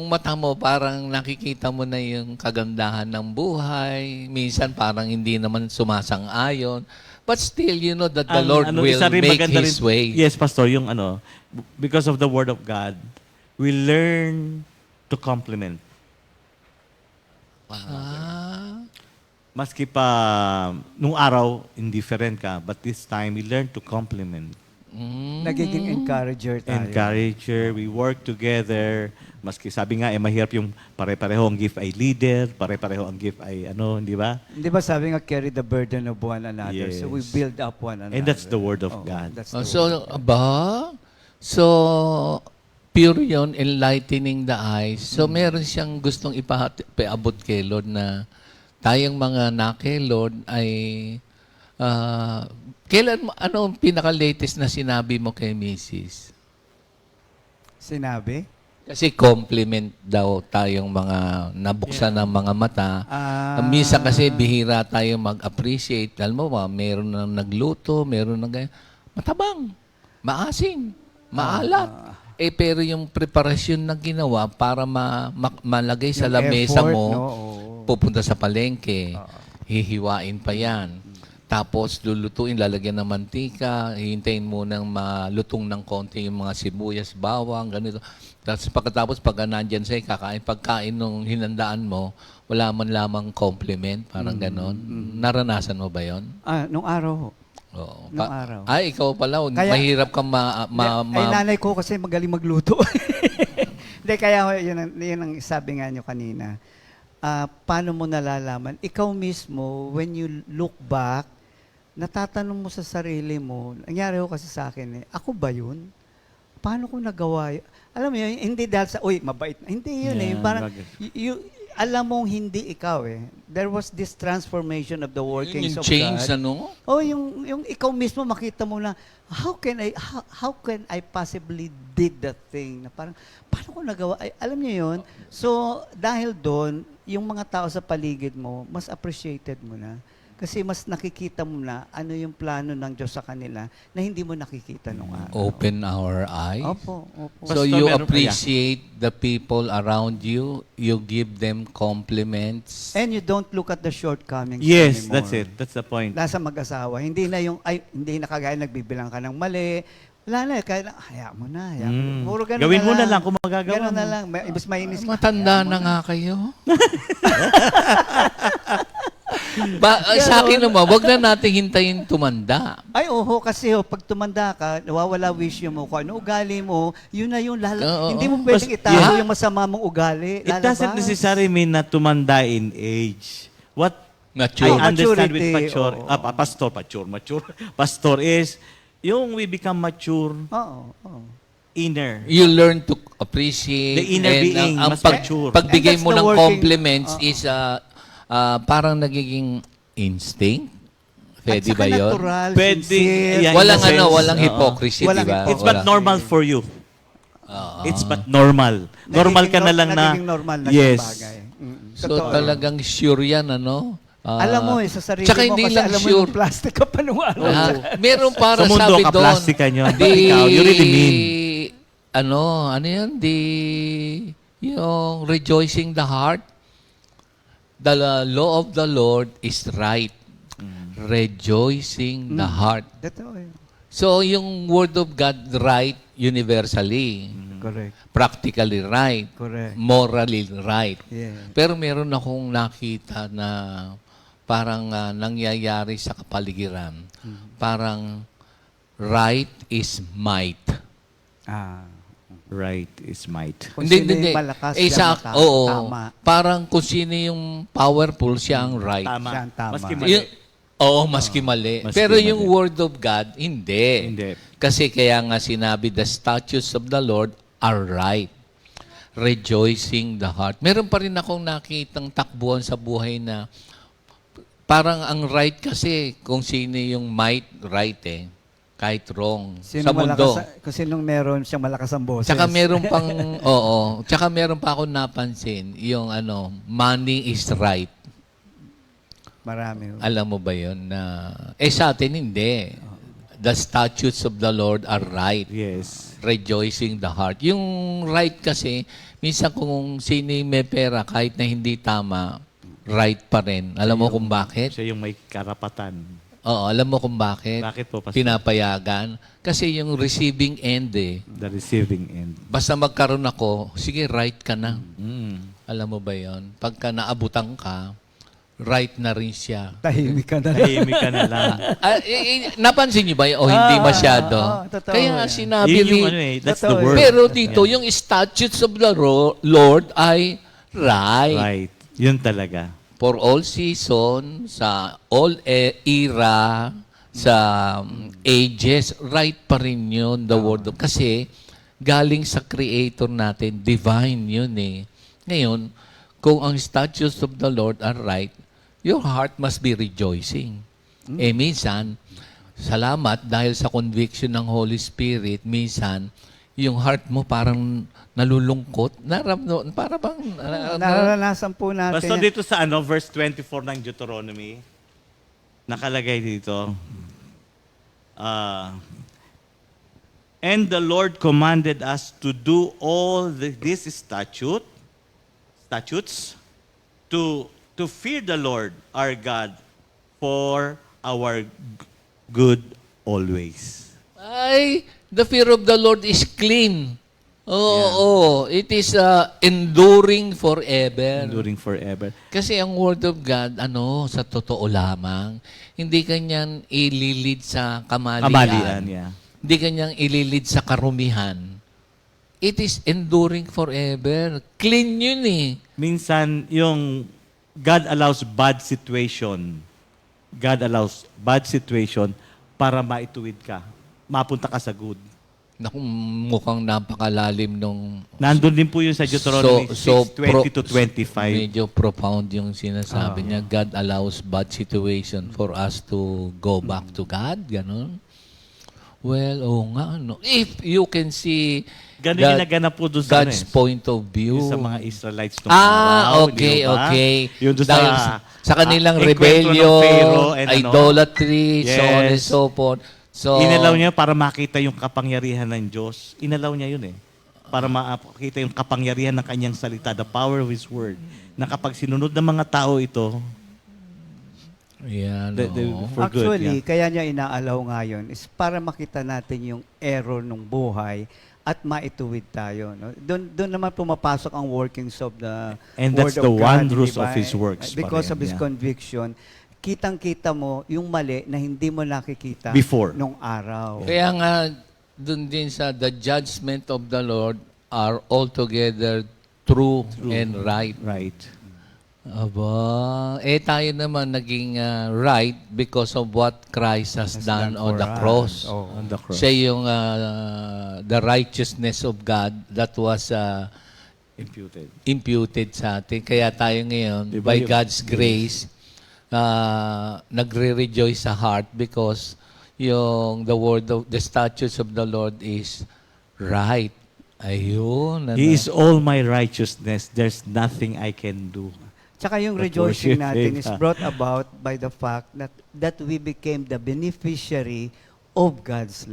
[SPEAKER 5] mata mo, parang nakikita mo na yung kagandahan ng buhay. Minsan parang hindi naman sumasang-ayon. But still, you know that the Lord will
[SPEAKER 4] isa rin
[SPEAKER 5] make
[SPEAKER 4] maganda
[SPEAKER 5] His
[SPEAKER 4] rin-
[SPEAKER 5] way.
[SPEAKER 4] Yes, Pastor, yung because of the Word of God, we learn to compliment.
[SPEAKER 5] Ah.
[SPEAKER 4] Maski pa, nung araw, indifferent ka, but this time, we learn to compliment.
[SPEAKER 2] Nagiging encourager tayo.
[SPEAKER 4] Encourager, we work together. Maski sabi nga, mahirap yung pare-pareho ang gift ay leader, pare-pareho ang gift ay hindi ba?
[SPEAKER 2] Di ba sabi nga, carry the burden of one another.
[SPEAKER 4] Yes.
[SPEAKER 2] So we build up one another.
[SPEAKER 4] And that's the word
[SPEAKER 2] Oo,
[SPEAKER 4] of God.
[SPEAKER 2] that's the
[SPEAKER 5] So, So, pure yun, enlightening the eyes. So, meron siyang gustong ipaabot kay Lord na tayong mga nake, Lord, ay ano ang pinaka-latest na sinabi mo kay Mrs.?
[SPEAKER 2] Sinabi?
[SPEAKER 5] Kasi compliment daw tayong mga nabuksan ng mga mata. Minsan kasi bihira tayo mag-appreciate. Alam mo ba, meron nang nagluto, meron nang ganyan. Matabang, maasim, maalat. Pero yung preparasyon na ginawa para malagay sa
[SPEAKER 2] Yung
[SPEAKER 5] lamesa
[SPEAKER 2] effort,
[SPEAKER 5] mo,
[SPEAKER 2] no? Oo.
[SPEAKER 5] pupunta sa palengke, hihiwain pa yan. Tapos lulutuin, lalagyan ng mantika, hihintayin mo nang malutong ng konti yung mga sibuyas, bawang, ganito. Tapos pagkatapos, pag nandyan sa'yo, pagkain nung hinandaan mo, wala man lamang compliment, parang ganon. Naranasan mo ba yon?
[SPEAKER 2] Nung araw.
[SPEAKER 5] Oo.
[SPEAKER 2] Nung araw.
[SPEAKER 5] Ay, ikaw pala,
[SPEAKER 2] Kaya-
[SPEAKER 5] mahirap kang
[SPEAKER 2] Ay, nanay ko kasi magaling magluto. Hindi, kaya yun ang sabi nga nyo kanina. Paano mo nalalaman? Ikaw mismo, when you look back, natatanong mo sa sarili mo, nangyari ko kasi sa akin ako ba yun? Paano ko nagawa yun? Alam mo yun, hindi dahil sa, mabait na. Hindi yun
[SPEAKER 4] Yeah,
[SPEAKER 2] Parang,
[SPEAKER 4] bagay.
[SPEAKER 2] alam mong hindi ikaw There was this transformation of the workings
[SPEAKER 5] yung
[SPEAKER 2] of
[SPEAKER 5] change,
[SPEAKER 2] God.
[SPEAKER 5] ano?
[SPEAKER 2] Yung ikaw mismo makita mo na how can I possibly did that thing na parang paano ko nagawa alam niyo yun, so dahil doon yung mga tao sa paligid mo mas appreciated mo na kasi mas nakikita mo na ano yung plano ng Diyos sa kanila na hindi mo nakikita nung araw.
[SPEAKER 5] Open our eyes.
[SPEAKER 2] Opo.
[SPEAKER 5] So
[SPEAKER 4] Pastor,
[SPEAKER 5] you
[SPEAKER 4] meron-
[SPEAKER 5] appreciate the people around you, you give them compliments.
[SPEAKER 2] And you don't look at the shortcomings
[SPEAKER 4] Yes,
[SPEAKER 2] anymore.
[SPEAKER 4] that's it. That's the point.
[SPEAKER 2] Nasa mag-asawa, hindi na hindi na kagaya nagbibilang ka ng mali. Wala na, kaya hayaan mo na. Puro ganun
[SPEAKER 4] Gawin
[SPEAKER 2] na
[SPEAKER 4] mo na lang kung magagawa
[SPEAKER 2] Ganun na
[SPEAKER 4] mo.
[SPEAKER 2] lang. Ibig mainis ka.
[SPEAKER 5] Matanda
[SPEAKER 2] hayaan mo
[SPEAKER 5] na nga kayo. Sa akin naman, wag na natin hintayin tumanda.
[SPEAKER 2] Ay, kasi pag tumanda ka, nawawala wisyo mo. Kung ano ugali mo, yun na yun.
[SPEAKER 5] Oo.
[SPEAKER 2] Hindi mo pwedeng itago
[SPEAKER 4] Yeah.
[SPEAKER 2] yung masama mong ugali.
[SPEAKER 4] It doesn't necessarily mean na tumanda in age. What
[SPEAKER 5] Mature.
[SPEAKER 4] I understand with
[SPEAKER 2] Maturity,
[SPEAKER 4] mature. Pastor is, yung we become mature,
[SPEAKER 2] Oo.
[SPEAKER 4] inner.
[SPEAKER 5] You learn to appreciate.
[SPEAKER 4] The inner
[SPEAKER 5] and
[SPEAKER 4] being,
[SPEAKER 5] ang
[SPEAKER 4] mas mature.
[SPEAKER 5] pagbigay
[SPEAKER 2] And that's
[SPEAKER 5] mo
[SPEAKER 2] the
[SPEAKER 5] ng
[SPEAKER 2] working-
[SPEAKER 5] compliments is parang nagiging instinct. Pwede ba yun?
[SPEAKER 2] Natural,
[SPEAKER 4] Pwede,
[SPEAKER 2] sincere.
[SPEAKER 4] yeah,
[SPEAKER 5] Walang
[SPEAKER 4] in a sense,
[SPEAKER 5] walang
[SPEAKER 4] oo.
[SPEAKER 5] hypocrisy,
[SPEAKER 2] Walang
[SPEAKER 5] di ba?
[SPEAKER 4] It's but
[SPEAKER 5] Wala.
[SPEAKER 4] normal for you. It's but normal. Normal ka na lang na,
[SPEAKER 2] Nagiging normal na
[SPEAKER 4] yes.
[SPEAKER 2] bagay.
[SPEAKER 5] So
[SPEAKER 2] Totoo.
[SPEAKER 5] talagang sure yan, ano?
[SPEAKER 2] Alam mo sa sarili
[SPEAKER 5] tsaka
[SPEAKER 2] mo
[SPEAKER 5] hindi
[SPEAKER 2] kasi
[SPEAKER 5] lang
[SPEAKER 2] alam mo
[SPEAKER 5] sure.
[SPEAKER 2] yung plastic ka pa nung araw.
[SPEAKER 5] Meron para
[SPEAKER 4] Sa mundo,
[SPEAKER 5] sabi doon.
[SPEAKER 4] kaplastikan yun. But ikaw, you really mean.
[SPEAKER 5] Ano yan? Yung rejoicing the heart. The law of the Lord is right. Rejoicing the heart.
[SPEAKER 2] Totoo yun.
[SPEAKER 5] So, yung word of God right universally.
[SPEAKER 2] Correct.
[SPEAKER 5] Practically right.
[SPEAKER 2] Correct.
[SPEAKER 5] Morally right.
[SPEAKER 2] Yeah.
[SPEAKER 5] Pero meron akong nakita na parang nangyayari sa kapaligiran. Parang right is might.
[SPEAKER 4] Right is might.
[SPEAKER 2] Kung sino yung malakas, siya tama.
[SPEAKER 5] Parang kung sino yung powerful, siya ang right.
[SPEAKER 4] Tama.
[SPEAKER 2] Siya ang tama.
[SPEAKER 4] Maski mali.
[SPEAKER 5] Maski mali.
[SPEAKER 4] Maski
[SPEAKER 5] Pero
[SPEAKER 4] mali.
[SPEAKER 5] yung word of God, hindi.
[SPEAKER 4] Hindi.
[SPEAKER 5] Kasi kaya nga sinabi, the statutes of the Lord are right. Rejoicing the heart. Meron pa rin akong nakitang takbuhan sa buhay na parang ang right kasi kung sino yung might, right kahit wrong. Sa mundo.
[SPEAKER 2] Kung sinong meron siyang malakas ang boses.
[SPEAKER 5] Tsaka meron pang, tsaka meron pa ako napansin, yung money is right.
[SPEAKER 2] Marami.
[SPEAKER 5] Alam mo ba yun? Sa atin hindi. The statutes of the Lord are right.
[SPEAKER 4] Yes.
[SPEAKER 5] Rejoicing the heart. Yung right kasi, minsan kung sino yung may pera, kahit na hindi tama, right pa rin. Alam mo kung bakit?
[SPEAKER 4] Siya yung may karapatan.
[SPEAKER 5] Oo, alam mo kung bakit?
[SPEAKER 4] Bakit po, Pastor?
[SPEAKER 5] Pinapayagan. Kasi yung receiving end
[SPEAKER 4] The receiving end.
[SPEAKER 5] basta magkaroon ako, sige, right ka na. Alam mo ba yon? Pagka naabutan ka, right na rin siya.
[SPEAKER 2] Tahimik ka na lang.
[SPEAKER 4] Tahimik ka na lang.
[SPEAKER 5] Napansin niyo ba yun? O hindi masyado?
[SPEAKER 2] totoo
[SPEAKER 5] Kaya
[SPEAKER 2] yan.
[SPEAKER 5] sinabi
[SPEAKER 4] Yun yung
[SPEAKER 5] rin.
[SPEAKER 4] ano that's the
[SPEAKER 2] Totoo
[SPEAKER 4] word.
[SPEAKER 5] Pero dito, yung statutes of the Lord ay right.
[SPEAKER 4] Right. Yun talaga.
[SPEAKER 5] For all season, sa all era, sa ages, right pa rin yun, the word of... Kasi, galing sa Creator natin, divine yun eh. Ngayon, kung ang statutes of the Lord are right, your heart must be rejoicing. Eh minsan, salamat dahil sa conviction ng Holy Spirit, minsan, yung heart mo parang nalulungkot. Para bang...
[SPEAKER 2] Nararanasan po natin.
[SPEAKER 4] Basta dito sa verse 24 ng Deuteronomy, nakalagay dito, and the Lord commanded us to do all these statutes to fear the Lord our God for our good always.
[SPEAKER 5] Ay, the fear of the Lord is clean. Oo, it is enduring forever.
[SPEAKER 4] Enduring forever.
[SPEAKER 5] Kasi ang Word of God, sa totoo lamang, hindi kanyang ililid sa kamalian.
[SPEAKER 4] Kamalian, yeah.
[SPEAKER 5] Hindi kanyang ililid sa karumihan. It is enduring forever. Clean yun eh.
[SPEAKER 4] Minsan, yung God allows bad situation. God allows bad situation para maituwid ka. Mapunta ka sa good.
[SPEAKER 5] Naku, mukhang napakalalim nung...
[SPEAKER 4] Nandun din po yun sa Deuteronomy 6:20 to 25.
[SPEAKER 5] Medyo profound yung sinasabi niya. God allows bad situation for us to go back to God. Ganon. Well, nga. If you can see
[SPEAKER 4] Ganun yung naganap po doon sa,
[SPEAKER 5] God's point of view.
[SPEAKER 4] yung sa mga Israelites nung araw,
[SPEAKER 5] okay,
[SPEAKER 4] di ba?
[SPEAKER 5] okay.
[SPEAKER 4] Yung doon
[SPEAKER 5] Dahil sa kanilang rebellion, idolatry, so on and so forth. So,
[SPEAKER 4] inalaw niya para makita yung kapangyarihan ng Diyos. Inalaw niya yun para makita yung kapangyarihan ng kanyang salita, the power of His Word. Na kapag sinunod ng mga tao ito,
[SPEAKER 5] yan,
[SPEAKER 4] for good.
[SPEAKER 2] Actually,
[SPEAKER 4] Yeah.
[SPEAKER 2] kaya niya inaalaw ngayon is para makita natin yung error ng buhay at maituwid tayo. No? Doon naman pumapasok ang workings of the
[SPEAKER 4] And
[SPEAKER 2] Word
[SPEAKER 4] that's
[SPEAKER 2] of
[SPEAKER 4] the
[SPEAKER 2] God,
[SPEAKER 4] wonders
[SPEAKER 2] di ba?
[SPEAKER 4] of His works pa
[SPEAKER 2] Because
[SPEAKER 4] rin,
[SPEAKER 2] of His
[SPEAKER 4] yeah.
[SPEAKER 2] conviction, kitang-kita mo yung mali na hindi mo nakikita
[SPEAKER 4] Before.
[SPEAKER 2] nung araw.
[SPEAKER 5] Kaya nga, dun din sa the judgment of the Lord are altogether true. And right.
[SPEAKER 4] Right.
[SPEAKER 5] Aba, tayo naman naging right because of what Christ has done on
[SPEAKER 2] for
[SPEAKER 5] the
[SPEAKER 2] us.
[SPEAKER 5] cross.
[SPEAKER 2] Oh.
[SPEAKER 4] On the cross.
[SPEAKER 5] Siya yung the righteousness of God that was
[SPEAKER 4] Imputed.
[SPEAKER 5] imputed sa atin. Kaya tayo ngayon,
[SPEAKER 4] Diba
[SPEAKER 5] by
[SPEAKER 4] yung-
[SPEAKER 5] God's grace, nagre-rejoice sa heart because the statutes of the Lord is right. Ayun.
[SPEAKER 4] He is all my righteousness. There's nothing I can do.
[SPEAKER 2] Tsaka yung
[SPEAKER 4] But
[SPEAKER 2] rejoicing
[SPEAKER 4] worship
[SPEAKER 2] natin
[SPEAKER 4] Him,
[SPEAKER 2] is
[SPEAKER 4] ha?
[SPEAKER 2] brought about by the fact that we became the beneficiary of God's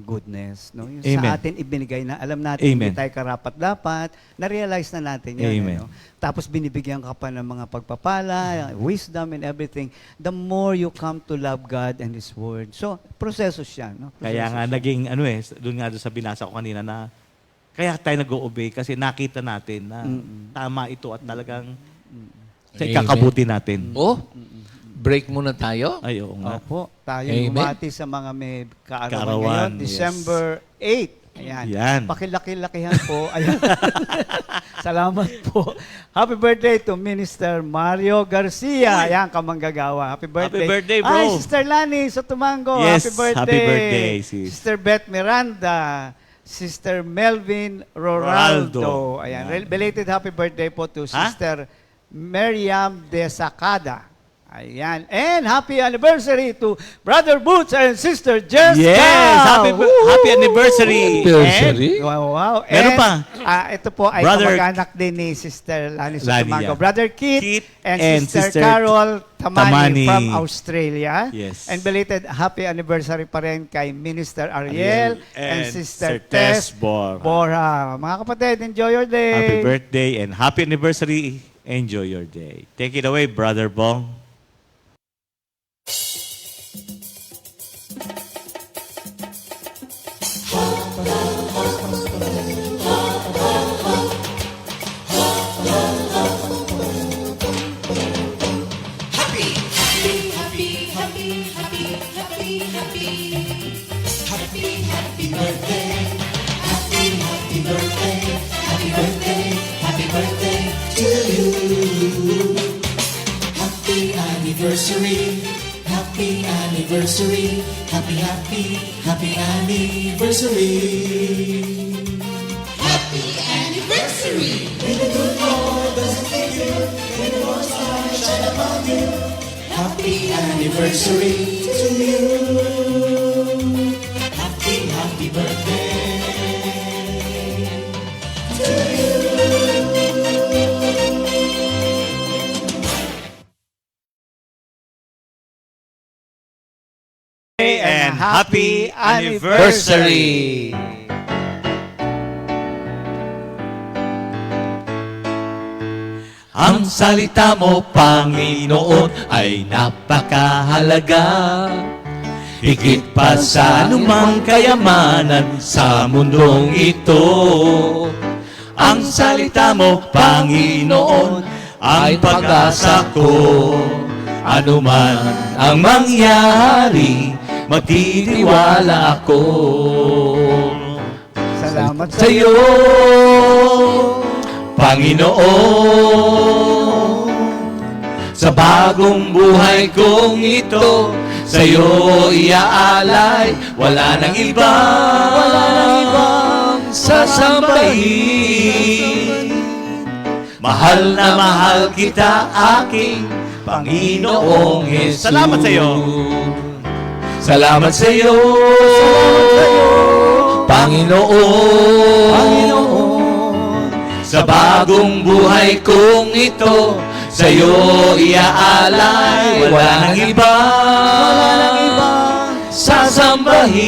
[SPEAKER 2] goodness. No? Yung
[SPEAKER 4] Amen.
[SPEAKER 2] sa atin ibinigay na, alam natin
[SPEAKER 4] Amen.
[SPEAKER 2] hindi tayo karapat-dapat, na-realize na natin yan.
[SPEAKER 4] Amen.
[SPEAKER 2] Ano? Tapos binibigyan ka pa ng mga pagpapala, wisdom and everything. The more you come to love God and His Word. So, proseso siya. No?
[SPEAKER 4] Kaya nga naging doon nga doon sa binasa ko kanina na kaya tayo nag-obey kasi nakita natin na tama ito at talagang sa
[SPEAKER 5] Amen.
[SPEAKER 4] ikakabuti natin.
[SPEAKER 5] Break muna tayo.
[SPEAKER 4] Ay, oo nga.
[SPEAKER 2] Opo, tayo
[SPEAKER 5] Amen.
[SPEAKER 2] bumati sa mga may kaarawan
[SPEAKER 4] Kaarawan,
[SPEAKER 2] ngayon.
[SPEAKER 4] yes.
[SPEAKER 2] December 8. Ayan.
[SPEAKER 4] Yan.
[SPEAKER 2] Pakilaki-lakihan po. Ayan. Salamat po. Happy birthday to Minister Mario Garcia. Ayan, kamanggagawa. Happy birthday.
[SPEAKER 4] Happy birthday, bro.
[SPEAKER 2] Ay, Sister Lani Sotumango.
[SPEAKER 4] Yes,
[SPEAKER 2] happy birthday.
[SPEAKER 4] happy birthday, sis.
[SPEAKER 2] Sister Beth Miranda. Sister Melvin Roraldo. Ayan.
[SPEAKER 4] Yan.
[SPEAKER 2] Belated happy birthday po to
[SPEAKER 4] Ha?
[SPEAKER 2] Sister Miriam De Sacada. Ayan. And happy anniversary to Brother Boots and Sister Jessica.
[SPEAKER 4] Yes! Happy anniversary!
[SPEAKER 5] Anniversary?
[SPEAKER 2] Wow.
[SPEAKER 4] Meron
[SPEAKER 2] And,
[SPEAKER 4] pa.
[SPEAKER 2] ito po ay
[SPEAKER 4] Brother
[SPEAKER 2] kamag-anak din ni Sister Lani
[SPEAKER 4] Lani,
[SPEAKER 2] Sotumango.
[SPEAKER 4] yeah.
[SPEAKER 2] Brother Keith and Sister Carol Tamani from Australia.
[SPEAKER 4] Yes.
[SPEAKER 2] And belated happy anniversary pa rin kay Minister Ariel and Sister
[SPEAKER 4] Tess
[SPEAKER 2] Tess
[SPEAKER 4] Bora.
[SPEAKER 2] Bora. Mga kapatid, enjoy your day.
[SPEAKER 4] Happy birthday and happy anniversary. Enjoy your day. Take it away, Brother Bong.
[SPEAKER 1] Love, birthday, happy, happy birthday, happy birthday, happy birthday to you. Happy anniversary, happy anniversary, happy, happy, happy anniversary. Happy anniversary! May the good Lord doesn't leave you, may the Lord's light shine upon you. Happy anniversary to you. Happy, happy birthday to you.
[SPEAKER 4] And happy
[SPEAKER 2] anniversary!
[SPEAKER 5] Ang salita mo, Panginoon, ay napakahalaga. Higit pa sa anumang kayamanan sa mundong ito. Ang salita mo, Panginoon, ay pag-asa ko. Ano man ang mangyari, magtitiwala ako.
[SPEAKER 2] Salamat
[SPEAKER 5] Sa iyo, Panginoon, sa bagong buhay kong ito, sa iyo iaalay, wala nang ibang sasambahin. Mahal na mahal kita, aking Panginoong Jesus.
[SPEAKER 4] Salamat sa iyo.
[SPEAKER 5] Salamat sa iyo, Panginoon. Sa bagong buhay kong ito, sa iyo iaalay, wala nang ibang sasambahin.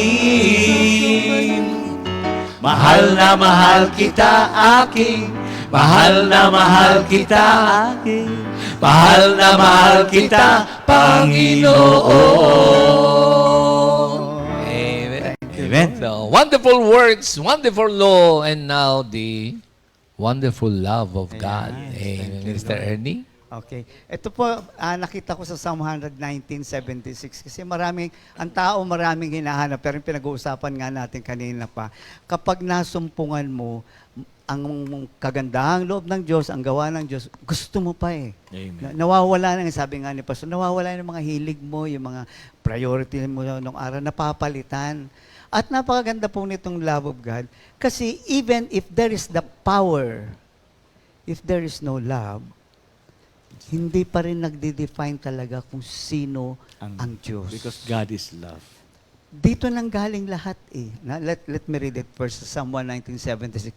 [SPEAKER 5] Mahal na mahal kita, aking mahal na mahal kita, aking mahal na mahal kita, Panginoon. Amen.
[SPEAKER 4] Amen.
[SPEAKER 5] So, wonderful words, wonderful law, and now the wonderful love of God. Amen. Mr. Ernie?
[SPEAKER 2] Okay. Ito po, nakita ko sa Psalm 119:76 kasi ang tao maraming hinahanap, pero yung pinag-uusapan nga natin kanina pa, kapag nasumpungan mo, ang kagandahang loob ng Diyos, ang gawa ng Diyos, gusto mo pa eh.
[SPEAKER 4] Amen.
[SPEAKER 2] Nawawala na, sabi nga ni Pastor, nawawala yung mga hilig mo, yung mga priority mo nung araw, napapalitan. At napakaganda po nitong love of God, kasi even if there is the power, if there is no love, hindi pa rin nagde-define talaga kung sino ang Diyos.
[SPEAKER 4] Because God is love.
[SPEAKER 2] Dito nang galing lahat eh. Let me read it first, Psalm 119:76.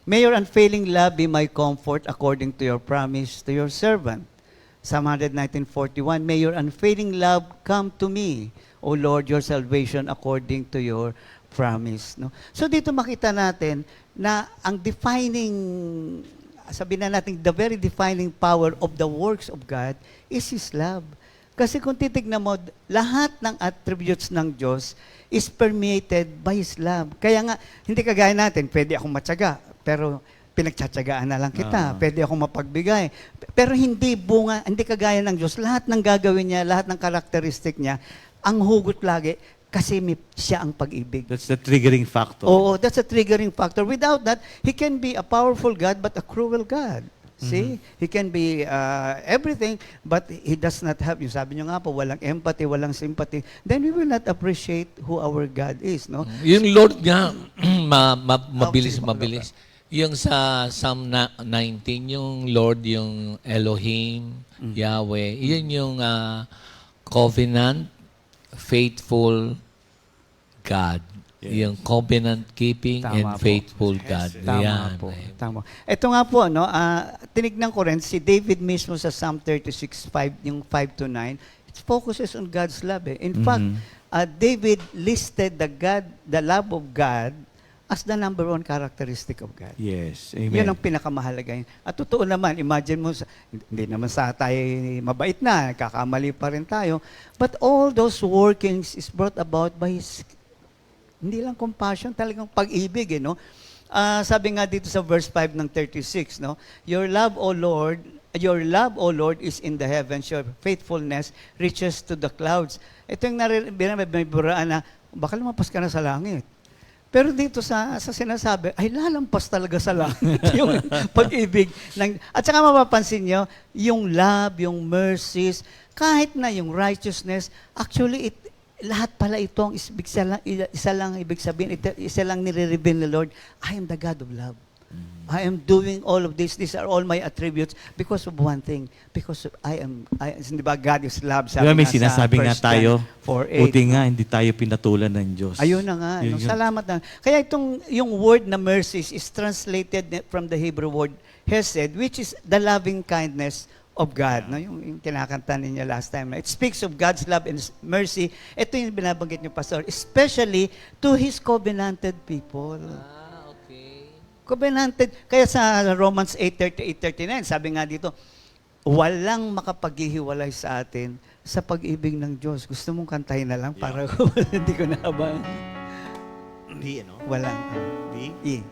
[SPEAKER 2] May your unfailing love be my comfort according to your promise to your servant. Psalm 119:41. May your unfailing love come to me, O Lord, your salvation according to your promise. No? So dito makita natin na ang defining, sabihin na natin, the very defining power of the works of God is His love. Kasi kung titignan mo, lahat ng attributes ng Diyos is permeated by His love. Kaya nga, hindi kagaya natin, pwede akong matyaga, pero pinagtsatsagaan na lang kita. Pwede akong mapagbigay. Pero hindi kagaya ng Diyos. Lahat ng gagawin niya, lahat ng karakteristik niya, ang hugot lagi, kasi siya ang pag-ibig.
[SPEAKER 4] That's the triggering factor.
[SPEAKER 2] Oo, that's a triggering factor. Without that, He can be a powerful God but a cruel God. See? He can be everything, but He does not have, yung sabi nyo nga po, walang empathy, walang sympathy, then we will not appreciate who our God is, no?
[SPEAKER 5] Yung Lord nga, mabilis. Yung sa Psalm 19, yung Lord, yung Elohim, Yahweh, yun yung covenant, faithful God. Yung covenant-keeping and
[SPEAKER 2] Tama po.
[SPEAKER 5] faithful God.
[SPEAKER 2] Tama
[SPEAKER 5] Yan.
[SPEAKER 2] po. Tama. Ito nga po, no, tinignan ko rin, si David mismo sa Psalm 36:5, yung 5-9, it focuses on God's love. Eh. In fact, David listed the love of God as the number one characteristic of God.
[SPEAKER 4] Yes.
[SPEAKER 2] Yun
[SPEAKER 4] Amen.
[SPEAKER 2] ang pinakamahalaga. At totoo naman, imagine mo, hindi naman sa tayo mabait na, kakamali pa rin tayo, but all those workings is brought about by His, hindi lang compassion, talagang pag-ibig, no? Sabi nga dito sa verse 5 ng 36, no? Your love, O Lord, is in the heavens, your faithfulness reaches to the clouds. Ito yung may buraan na, baka lumapas ka na sa langit. Pero dito sa sinasabi, ay lalampas talaga sa langit yung pag-ibig. At saka mapapansin nyo, yung love, yung mercies, kahit na yung righteousness, actually, lahat pala ito, isa lang ibig sabihin, isa lang nire-reveal ni Lord, I am the God of love. I am doing all of this. These are all my attributes because of one thing. Because di ba, God is love.
[SPEAKER 4] Di ba may sinasabi nga tayo,
[SPEAKER 2] 4:8.
[SPEAKER 4] buti nga hindi tayo pinatulan ng Diyos.
[SPEAKER 2] Ayun na nga.
[SPEAKER 4] Yun.
[SPEAKER 2] Salamat na. Kaya yung word na mercies is translated from the Hebrew word hesed, which is the loving kindness of God. No? Yung kinakanta ninyo last time. It speaks of God's love and mercy. Ito yung binabanggit niyo, Pastor. Especially to His covenanted people.
[SPEAKER 5] Okay.
[SPEAKER 2] Covenanted. Kaya sa Romans 8:38-39, sabi nga dito, walang makapaghihiwalay sa atin sa pag-ibig ng Diyos. Gusto mong kantahin na lang para hindi ko na abangan.
[SPEAKER 4] Hindi, ano?
[SPEAKER 2] Walang.
[SPEAKER 4] Hindi?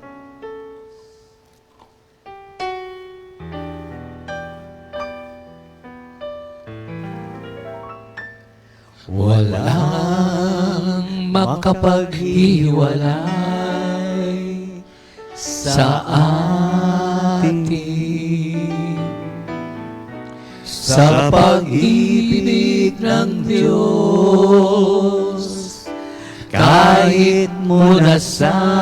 [SPEAKER 5] Walang makapaghiwalay sa atin sa pag-ibig ng Diyos kahit muna saing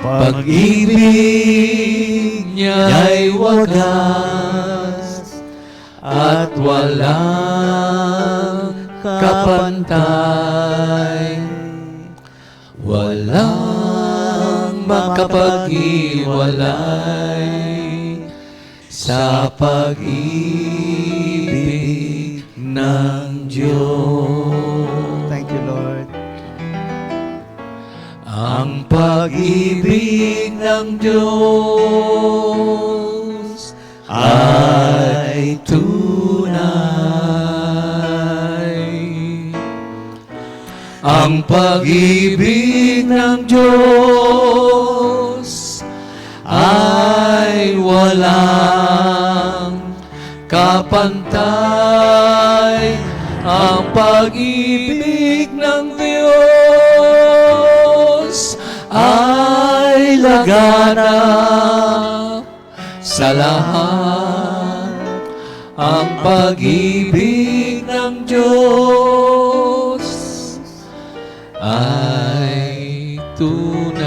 [SPEAKER 5] pag-ibig niya'y wagas at walang kapantay. Walang makapaghiwalay sa pag-ibig ng Diyos.
[SPEAKER 2] Thank you, Lord.
[SPEAKER 5] Ang pag-ibig ng Diyos ay tunay. Ang pag-ibig ng Diyos ay walang kapantay. Ang pag-ibig ng Diyos ay laganap sa lahat. Ang pag-ibig ng Diyos ay tunay.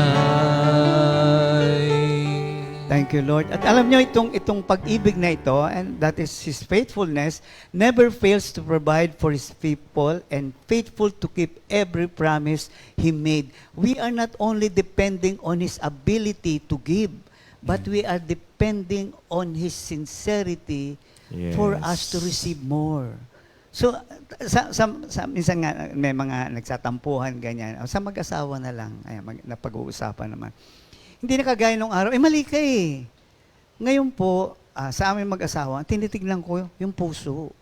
[SPEAKER 2] Thank you, Lord. At alam nyo, itong pag-ibig na ito, and that is His faithfulness, never fails to provide for His people and faithful to keep every promise He made. We are not only depending on His ability to give, but we are depending on His sincerity for us to receive more. So, minsan nga, may mga nagsatampuhan, ganyan. Sa mag-asawa na lang, napag-uusapan naman. Hindi na kagaya nung araw, mali ka eh. Ngayon po, sa aming mag-asawa, tinitignan ko yung puso.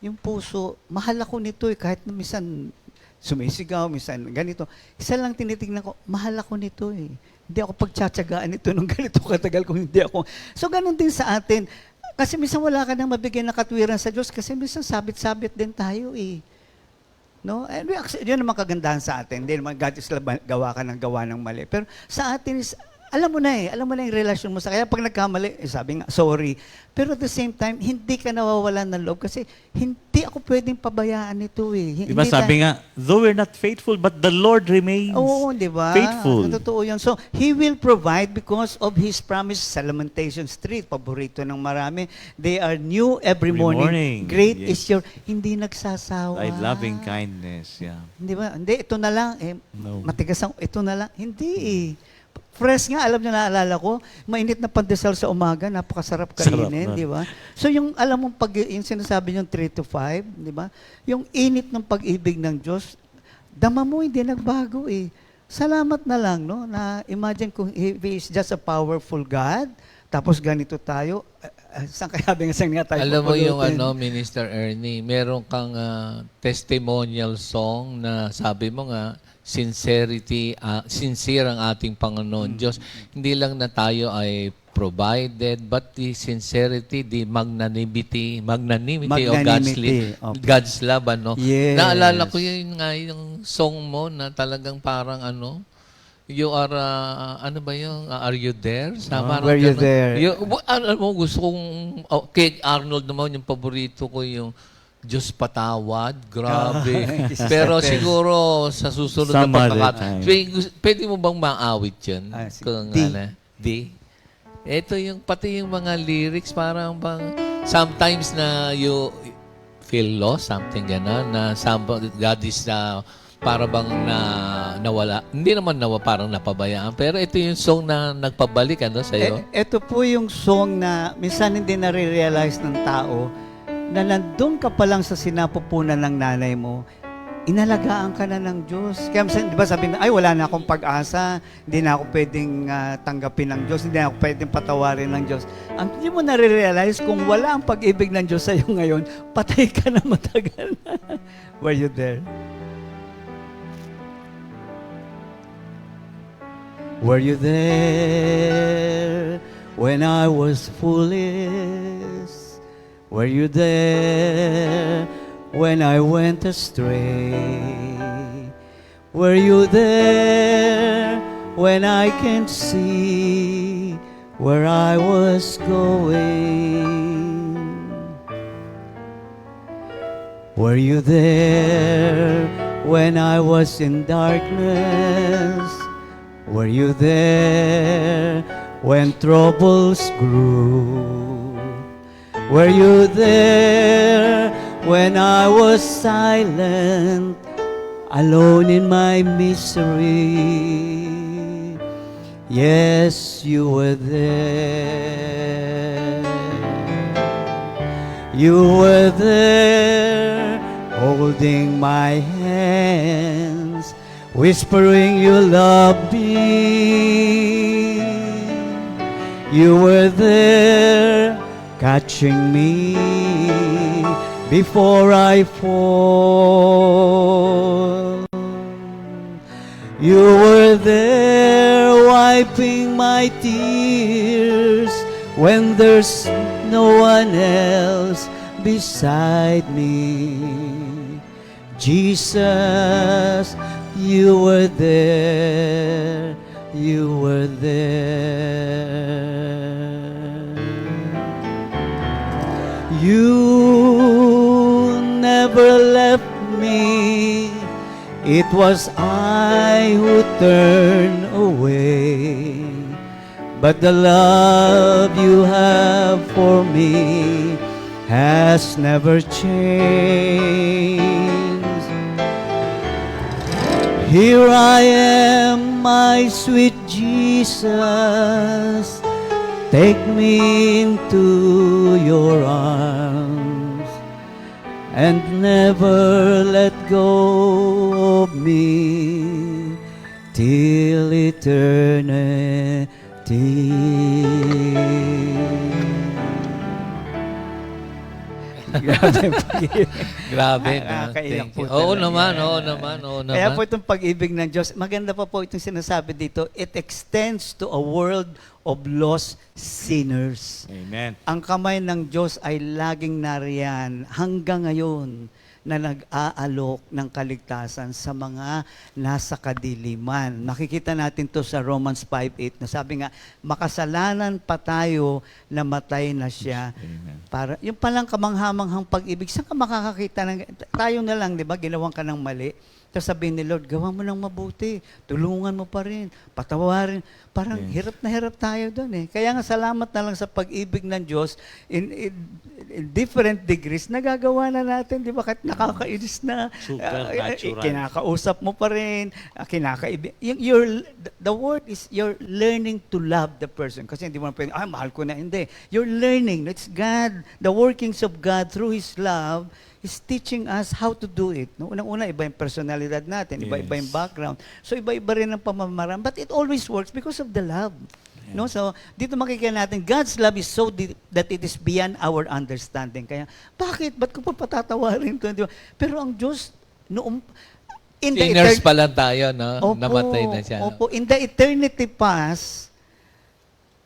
[SPEAKER 2] Yung puso, mahal ako nito eh, kahit na minsan sumisigaw, minsan ganito. Isa lang tinitignan ko, mahal ako nito eh. Hindi ako pagtsatsagaan ito nung ganito katagal kung hindi ako. So, ganun din sa atin. Kasi minsan wala ka nang mabigyan ng katwiran sa Diyos kasi minsan sabit-sabit din tayo eh. No? And yun naman kagandahan sa atin. Hindi naman God is gawa ka ng gawa ng mali. Pero sa atin is, alam mo na yung relasyon mo sa kaya pag nagkamali, sabi nga, sorry. Pero at the same time, hindi ka nawawalan ng loob kasi hindi ako pwedeng pabayaan ito eh.
[SPEAKER 4] Diba sabi nga, though we're not faithful, but the Lord remains
[SPEAKER 2] Oo, di ba?
[SPEAKER 4] faithful.
[SPEAKER 2] Totoo yun. So, He will provide because of His promise sa Lamentations 3. Paborito ng marami. They are new every morning. Great
[SPEAKER 4] yes.
[SPEAKER 2] is your, hindi nagsasawa.
[SPEAKER 4] Thy loving kindness, yeah.
[SPEAKER 2] Hindi ba? Hindi, ito na lang.
[SPEAKER 4] No.
[SPEAKER 2] Matigas ang, ito na lang. Hindi eh. Fresh nga, alam niyo, naalala ko, mainit na pandesal sa umaga, napakasarap kainin,
[SPEAKER 4] Sarap,
[SPEAKER 2] di ba? So yung, alam mo, yung sinasabi yung 3 to 5, di ba? Yung init ng pag-ibig ng Diyos, dama mo, hindi nagbago eh. Salamat na lang, no? Na imagine kung He is just a powerful God, tapos ganito tayo, saan kaya saan nga tayo
[SPEAKER 5] Alam mo yung
[SPEAKER 2] papulutin?
[SPEAKER 5] Minister Ernie, meron kang testimonial song na sabi mo nga, sincerity, sincere ang ating Panginoon Diyos. Hindi lang na tayo ay provided, but the sincerity, the magnanimity of
[SPEAKER 2] Magnanimity, okay.
[SPEAKER 5] God's love, ano?
[SPEAKER 2] Yes.
[SPEAKER 5] Naalala ko yun nga, yung song mo na talagang parang ano, you are, ano ba yung, are you there? Parang
[SPEAKER 2] Were you
[SPEAKER 5] ganun.
[SPEAKER 2] there?
[SPEAKER 5] Alam mo, gusto kong, kay Arnold naman, yung paborito ko yung Diyos patawad, grabe. Pero siguro sa susunod na
[SPEAKER 4] Some other
[SPEAKER 5] pagkakataon,
[SPEAKER 4] time.
[SPEAKER 5] pwede mo bang maawit yun? Kung,
[SPEAKER 2] D.
[SPEAKER 5] D. Ito yung, pati yung mga lyrics, parang bang, sometimes na you feel lost, something gano'n, na God is para bang nawala. Hindi naman parang napabayaan. Pero ito yung song na nagpabalik, ano, sa'yo?
[SPEAKER 2] Ito po yung song na minsan hindi nare-realize ng tao na nandun ka pa lang sa sinapupunan ng nanay mo, inalagaan ka na ng Diyos. Kaya di ba sabi na, ay wala na akong pag-asa, hindi na ako pwedeng tanggapin ng Diyos, hindi na ako pwedeng patawarin ng Diyos. Ang hindi mo nare-realize, kung wala ang pag-ibig ng Diyos sa'yo ngayon, patay ka na matagal na. Were you there? Were you there when I was foolish? Were you there when I went astray? Were you there when I can't see where I was going? Were you there when I was in darkness? Were you there when troubles grew? Were you there when I was silent, alone in my misery? Yes, you were there. You were there, holding my hands, whispering you love me. You were there, catching me before I fall. You were there wiping my tears when there's no one else beside me. Jesus, you were there, you were there. You never left me. It was I who turned away. But the love you have for me has never changed. Here I am, my sweet Jesus. Take me into your arms and never let go of me till eternity.
[SPEAKER 5] Grabe, no?
[SPEAKER 2] Nakakaiyak
[SPEAKER 5] Thank
[SPEAKER 2] po
[SPEAKER 5] you. Oo
[SPEAKER 2] talaga.
[SPEAKER 5] naman, oo naman, oo naman.
[SPEAKER 2] Kaya po itong pag-ibig ng Diyos, maganda pa po itong sinasabi dito, it extends to a world of lost sinners.
[SPEAKER 4] Amen.
[SPEAKER 2] Ang kamay ng Diyos ay laging nariyan hanggang ngayon na nag-aalok ng kaligtasan sa mga nasa kadiliman. Nakikita natin to sa Romans 5:8 na sabi nga, makasalanan pa tayo, namatay na siya.
[SPEAKER 4] Amen.
[SPEAKER 2] Para, yung palang kamanghamanghang pag-ibig, saan ka makakakita ng, tayo na lang, di ba, ginawan ka ng mali. Tapos sabihin ni Lord, gawa mo ng mabuti, tulungan mo pa rin, patawarin. Parang
[SPEAKER 4] Yes.
[SPEAKER 2] hirap tayo doon eh. Kaya nga salamat na lang sa pag-ibig ng Diyos in different degrees, nagagawa na natin, di ba? Kahit nakakainis na,
[SPEAKER 4] Supernatural.
[SPEAKER 2] kinakausap mo pa rin, kinakaibig. The word is you're learning to love the person. Kasi hindi mo na pwede, mahal ko na. Hindi. You're learning. It's God. The workings of God through His love is teaching us how to do it. No? Unang-una, iba yung personalidad natin, iba-iba yung background. So, iba-iba rin ang pamamaraan. But it always works because of the love. No? So, dito makikita natin, God's love is so deep that it is beyond our understanding. Kaya, bakit? Ba't ko pa patatawarin to? Di ba? Pero ang Diyos, noong,
[SPEAKER 5] Sinners pa lang tayo, no? Namatay na siya.
[SPEAKER 2] Opo, in the eternity past,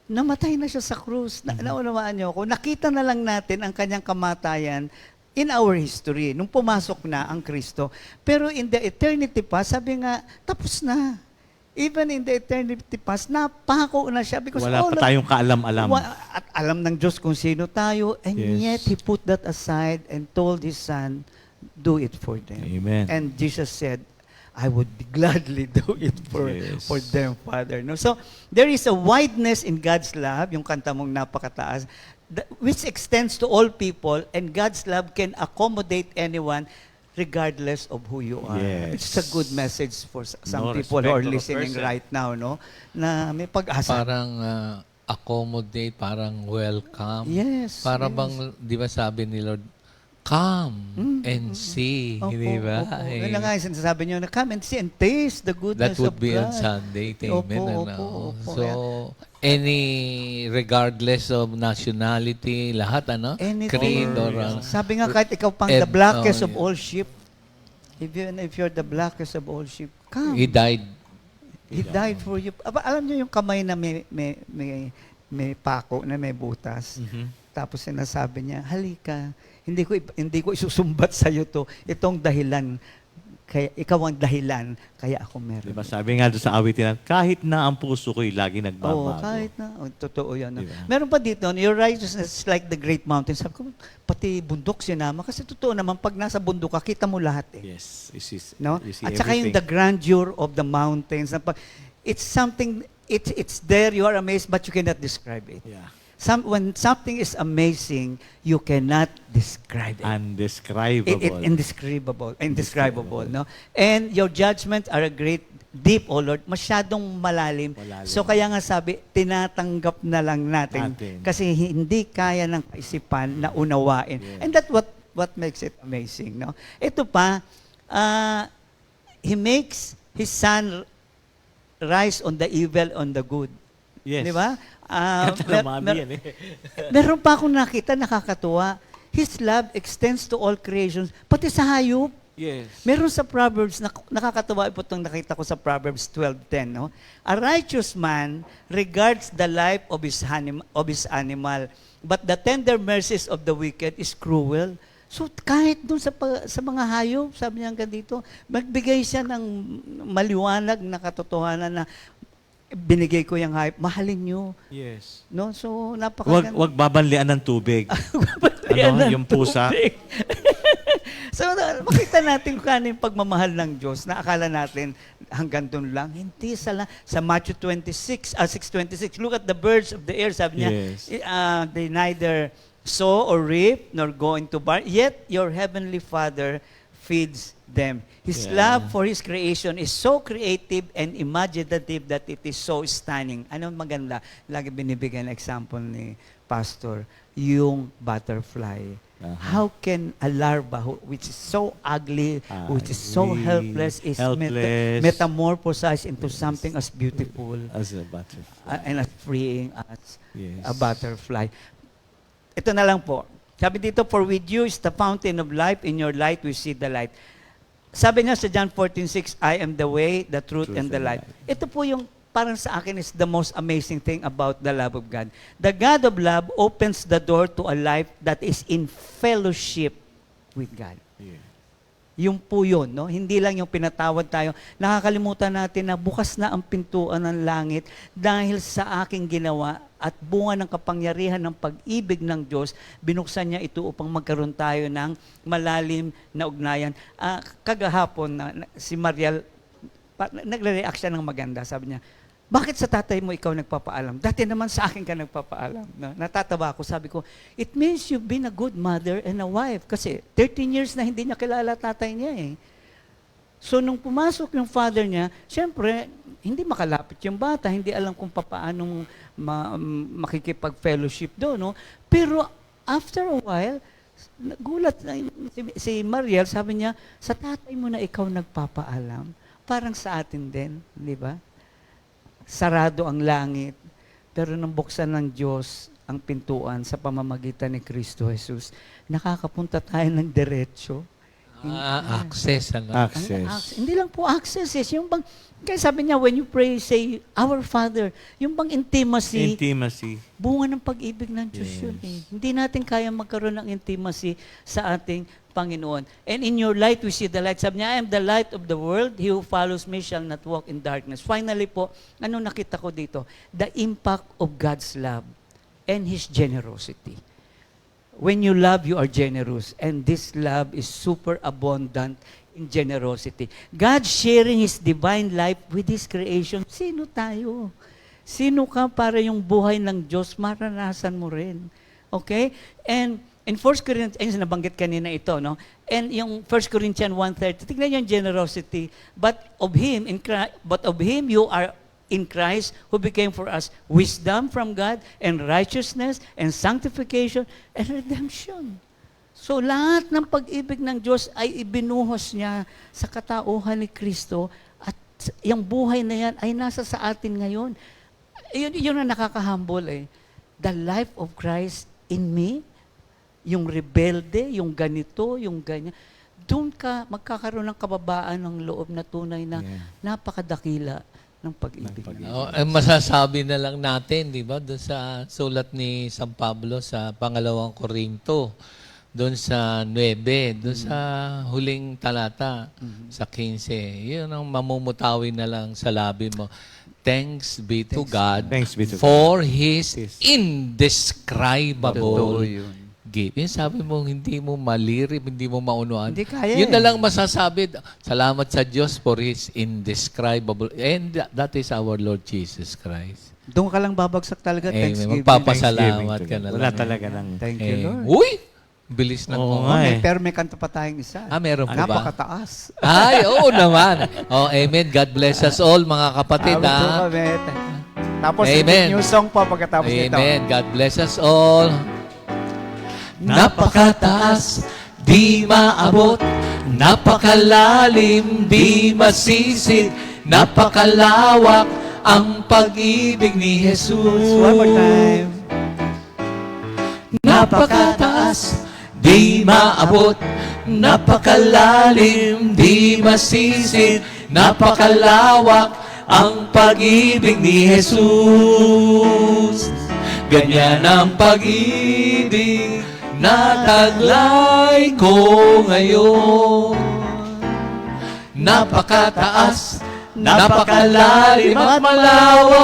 [SPEAKER 2] namatay na siya sa krus. Naunawaan niyo ako. Nakita na lang natin ang kanyang kamatayan in our history, nung pumasok na ang Kristo. Pero in the eternity past, sabi nga, tapos na. Even in the eternity past, napako na siya. Because
[SPEAKER 4] Wala pa tayong kaalam-alam.
[SPEAKER 2] At alam ng Diyos kung sino tayo. And
[SPEAKER 4] Yes.
[SPEAKER 2] yet, He put that aside and told His Son, do it for them.
[SPEAKER 4] Amen.
[SPEAKER 2] And Jesus said, I would gladly do it
[SPEAKER 4] Yes.
[SPEAKER 2] for them, Father. No? So, there is a wideness in God's love, yung kanta mong napakataas, which extends to all people, and God's love can accommodate anyone regardless of who you are.
[SPEAKER 4] Yes.
[SPEAKER 2] It's a good message for some
[SPEAKER 4] No
[SPEAKER 2] people who are
[SPEAKER 4] respect of a
[SPEAKER 2] listening
[SPEAKER 4] person.
[SPEAKER 2] right now, no? Na may pag-asa.
[SPEAKER 5] Parang accommodate, parang welcome.
[SPEAKER 2] Yes.
[SPEAKER 5] Para
[SPEAKER 2] yes.
[SPEAKER 5] bang, di ba sabi ni Lord, come and see,
[SPEAKER 2] Opo,
[SPEAKER 5] di ba?
[SPEAKER 2] opo.
[SPEAKER 5] Eh,
[SPEAKER 2] Yun na nga yung sinasabi niyo na come and see and taste the goodness
[SPEAKER 5] that would
[SPEAKER 2] of
[SPEAKER 5] be
[SPEAKER 2] God.
[SPEAKER 5] on Sunday.
[SPEAKER 2] Opo,
[SPEAKER 5] Amen.
[SPEAKER 2] opo, opo.
[SPEAKER 5] So, regardless of nationality, lahat,
[SPEAKER 2] Anything.
[SPEAKER 5] creed or
[SPEAKER 2] Sabi nga kahit ikaw pang the blackest of
[SPEAKER 5] yeah.
[SPEAKER 2] all sheep, even if you're the blackest of all sheep, come.
[SPEAKER 5] He died.
[SPEAKER 2] He died for you. Alam niyo yung kamay na may pako, na may butas. Tapos sinasabi niya, halika, hindi ko isusumbat sa iyo to. Itong dahilan, kaya ikaw ang dahilan, kaya ako meron.
[SPEAKER 4] Diba? Sabi nga doon sa awitin, kahit na ang puso ko'y lagi
[SPEAKER 2] Oo,
[SPEAKER 4] nagbabago.
[SPEAKER 2] kahit na. Totoo yan. No?
[SPEAKER 4] Diba?
[SPEAKER 2] Meron pa dito, your righteousness is like the great mountain. Sabi ko, pati bundok sinama. Kasi totoo naman, pag nasa bundok ka, kita mo lahat eh.
[SPEAKER 4] Yes.
[SPEAKER 2] No?
[SPEAKER 4] You see
[SPEAKER 2] At saka yung
[SPEAKER 4] everything.
[SPEAKER 2] the grandeur of the mountains. It's something, it's there, you are amazed, but you cannot describe it.
[SPEAKER 4] Yeah.
[SPEAKER 2] When something is amazing, you cannot describe it.
[SPEAKER 4] Undescribable.
[SPEAKER 2] Indescribable, no? And your judgments are a great, deep, O Lord, masyadong malalim. So kaya nga sabi, tinatanggap na lang natin. Kasi hindi kaya ng kaisipan na unawain.
[SPEAKER 4] Yeah.
[SPEAKER 2] And that's what makes it amazing, no? Ito pa, He makes His Son rise on the evil, on the good.
[SPEAKER 4] Yes.
[SPEAKER 2] Di ba?
[SPEAKER 4] Kanta ng mami yan eh.
[SPEAKER 2] Meron pa akong nakita, nakakatuwa. His love extends to all creations, pati sa hayop.
[SPEAKER 4] Yes.
[SPEAKER 2] Meron sa Proverbs, nakakatuwa po itong nakita ko sa Proverbs 12:10, no? A righteous man regards the life of his animal, but the tender mercies of the wicked is cruel. So kahit dun sa mga hayop, sabi niya hanggang dito, magbigay siya ng maliwanag na katotohanan na binigay ko yung hayop, mahalin niyo.
[SPEAKER 4] Yes.
[SPEAKER 2] No? So napakaganda.
[SPEAKER 4] Wag babanlian ng tubig.
[SPEAKER 2] Yan ang
[SPEAKER 4] yung pusa.
[SPEAKER 2] tubig. So, makita natin kung ano yung pagmamahal ng Diyos na akala natin hanggang doon lang. Hindi sa Matthew 6:26, look at the birds of the air, sabi niya,
[SPEAKER 4] Yes.
[SPEAKER 2] They neither sow or reap, nor go into barn, yet your heavenly Father feeds them. His
[SPEAKER 4] Yeah.
[SPEAKER 2] love for His creation is so creative and imaginative that it is so stunning. Ano maganda? Lagi binibigyan example ni Pastor, yung butterfly. How can a larva which is so ugly, which is so helpless, is metamorphosized into something as beautiful
[SPEAKER 4] As a butterfly.
[SPEAKER 2] and as freeing as
[SPEAKER 4] Yes.
[SPEAKER 2] a butterfly? Ito na lang po. Sabi dito, for with you is the fountain of life, in your light we see the light. Sabi niya sa John 14:6, I am the way, the truth, and the life. Ito po yung parang sa akin is the most amazing thing about the love of God. The God of love opens the door to a life that is in fellowship with God.
[SPEAKER 4] Yeah.
[SPEAKER 2] Yung po yun, no? Hindi lang yung pinatawad tayo. Nakakalimutan natin na bukas na ang pintuan ng langit dahil sa aking ginawa at bunga ng kapangyarihan ng pag-ibig ng Diyos, binuksan niya ito upang magkaroon tayo ng malalim na ugnayan. Kagahapon, si Mariel, nagre-react siya ng maganda. Sabi niya, bakit sa tatay mo ikaw nagpapaalam? Dati naman sa akin ka nagpapaalam. No? Natatawa ako. Sabi ko, it means you've been a good mother and a wife. Kasi 13 years na hindi niya kilala tatay niya eh. So nung pumasok yung father niya, syempre, hindi makalapit yung bata, hindi alam kung paano makikipag-fellowship doon. No? Pero after a while, gulat si Mariel, sabi niya, sa tatay mo na ikaw nagpapaalam, parang sa atin din, di ba? Sarado ang langit, pero nang buksan ng Diyos ang pintuan sa pamamagitan ni Kristo Jesus, nakakapunta tayo ng diretso.
[SPEAKER 5] Access. Ano?
[SPEAKER 2] Access. Hindi lang po access. Yung bang, kaya sabi niya, when you pray, say, Our Father. Yung bang intimacy,
[SPEAKER 4] Intimacy.
[SPEAKER 2] bunga ng pag-ibig ng Diyos yun eh. Hindi natin kaya magkaroon ng intimacy sa ating Panginoon. And in your light, we see the light. Sabi niya, I am the light of the world. He who follows me shall not walk in darkness. Finally po, ano nakita ko dito? The impact of God's love and His generosity. When you love, you are generous. And this love is super abundant in generosity. God sharing His divine life with His creation. Sino tayo? Sino ka para yung buhay ng Diyos, maranasan mo rin. Okay? And in 1 Corinthians, nabanggit kanina ito, no? And yung 1 Corinthians 1:30, tignan yung generosity. But of Him you are in Christ, who became for us wisdom from God, and righteousness, and sanctification, and redemption. So lahat ng pag-ibig ng Diyos ay ibinuhos niya sa katauhan ni Kristo, at yung buhay na yan ay nasa sa atin ngayon. Yun ang nakaka-humble eh. The life of Christ in me, yung rebelde, yung ganito, yung ganyan, doon ka magkakaroon ng kababaan ng loob na tunay na napakadakila ng pag-ibig.
[SPEAKER 5] Masasabi na lang natin, di ba, doon sa sulat ni San Pablo sa pangalawang Korinto, doon sa 9, doon sa huling talata, sa 15. Yun ang mamumutawi na lang sa labi mo. Thanks be to God for His indescribable gift. Yung sabi mo, hindi mo malirip, hindi mo maunuan.
[SPEAKER 2] Hindi kaya
[SPEAKER 5] Yun na lang masasabi. Salamat sa Diyos for His indescribable. And that is our Lord Jesus Christ.
[SPEAKER 2] Doon ka lang babagsak talaga. Thanksgiving.
[SPEAKER 5] Magpapasalamat ka na lang.
[SPEAKER 4] Wala talaga ng...
[SPEAKER 2] Thank you, Lord.
[SPEAKER 5] Uy! Bilis ng
[SPEAKER 4] Oo
[SPEAKER 5] mga.
[SPEAKER 4] nga eh.
[SPEAKER 2] Pero may kanta pa tayong isa.
[SPEAKER 5] Meron pa ba?
[SPEAKER 2] Napakataas.
[SPEAKER 5] Ay, oo naman. Amen. God bless us all, mga kapatid.
[SPEAKER 2] Tapos
[SPEAKER 5] Amen.
[SPEAKER 2] new song pa pagkatapos nito.
[SPEAKER 5] Amen. God bless us all. Napakataas, di maabot. Napakalalim, di masisid. Napakalawak ang pag-ibig ni Jesus.
[SPEAKER 2] One more time.
[SPEAKER 5] Napakataas, di maabot. Napakalalim, di masisid. Napakalawak ang pag-ibig ni Jesus. Ganyan ang pag-ibig na taglay ko ngayon. Napakataas, napakalalim at malawak.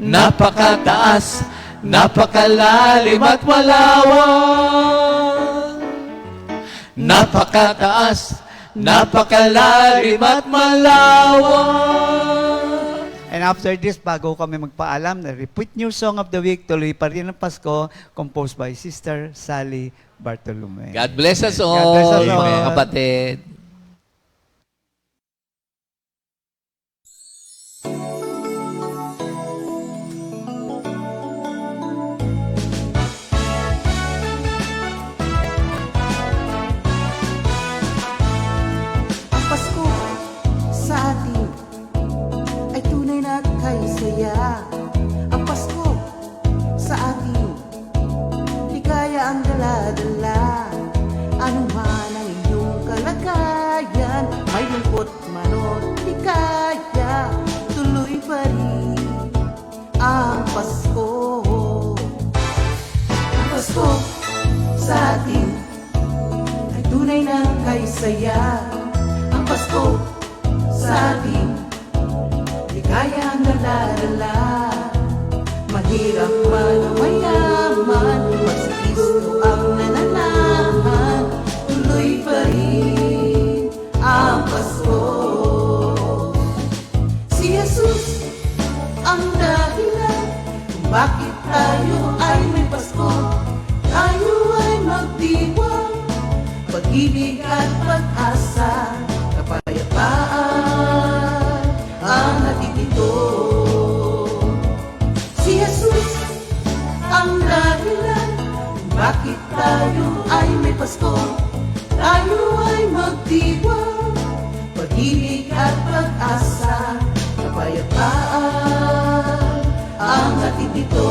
[SPEAKER 5] Napakataas, napakalalim at malawak. Napakataas, napakalalim at malawak.
[SPEAKER 2] And after this, bago kami magpaalam, repeat new song of the week, tuloy pa rin ang Pasko, composed by Sister Sally Bartolome.
[SPEAKER 5] God bless us all,
[SPEAKER 2] God bless us all.
[SPEAKER 5] mga kapatid.
[SPEAKER 3] Ang Pasko sa atin ay tunay na kay saya. Ang Pasko sa atin, ligaya ang dala-dala. Ano man ang iyong kalagayan, may lungkot man o ligaya, tuloy pa rin ang Pasko. Ang Pasko sa atin ay tunay na kay saya. Ang Pasko sa atin, ligaya ang dala-dala. Mahirap man o mayaman, pag sa Kristo ang nananahan, tuloy pa rin ang Pasko. Si Jesus ang dahilan kung bakit tayo ay may Pasko. Tayo ay magdiwang, pag-ibig at pag-asa, kapayapaan ang hatid ito. Si Jesus ang dahilan kung bakit tayo ay may Pasko. Tayo ay magdiwang, pag-ibig at pag-asa, kapayapaan ang hatid ito.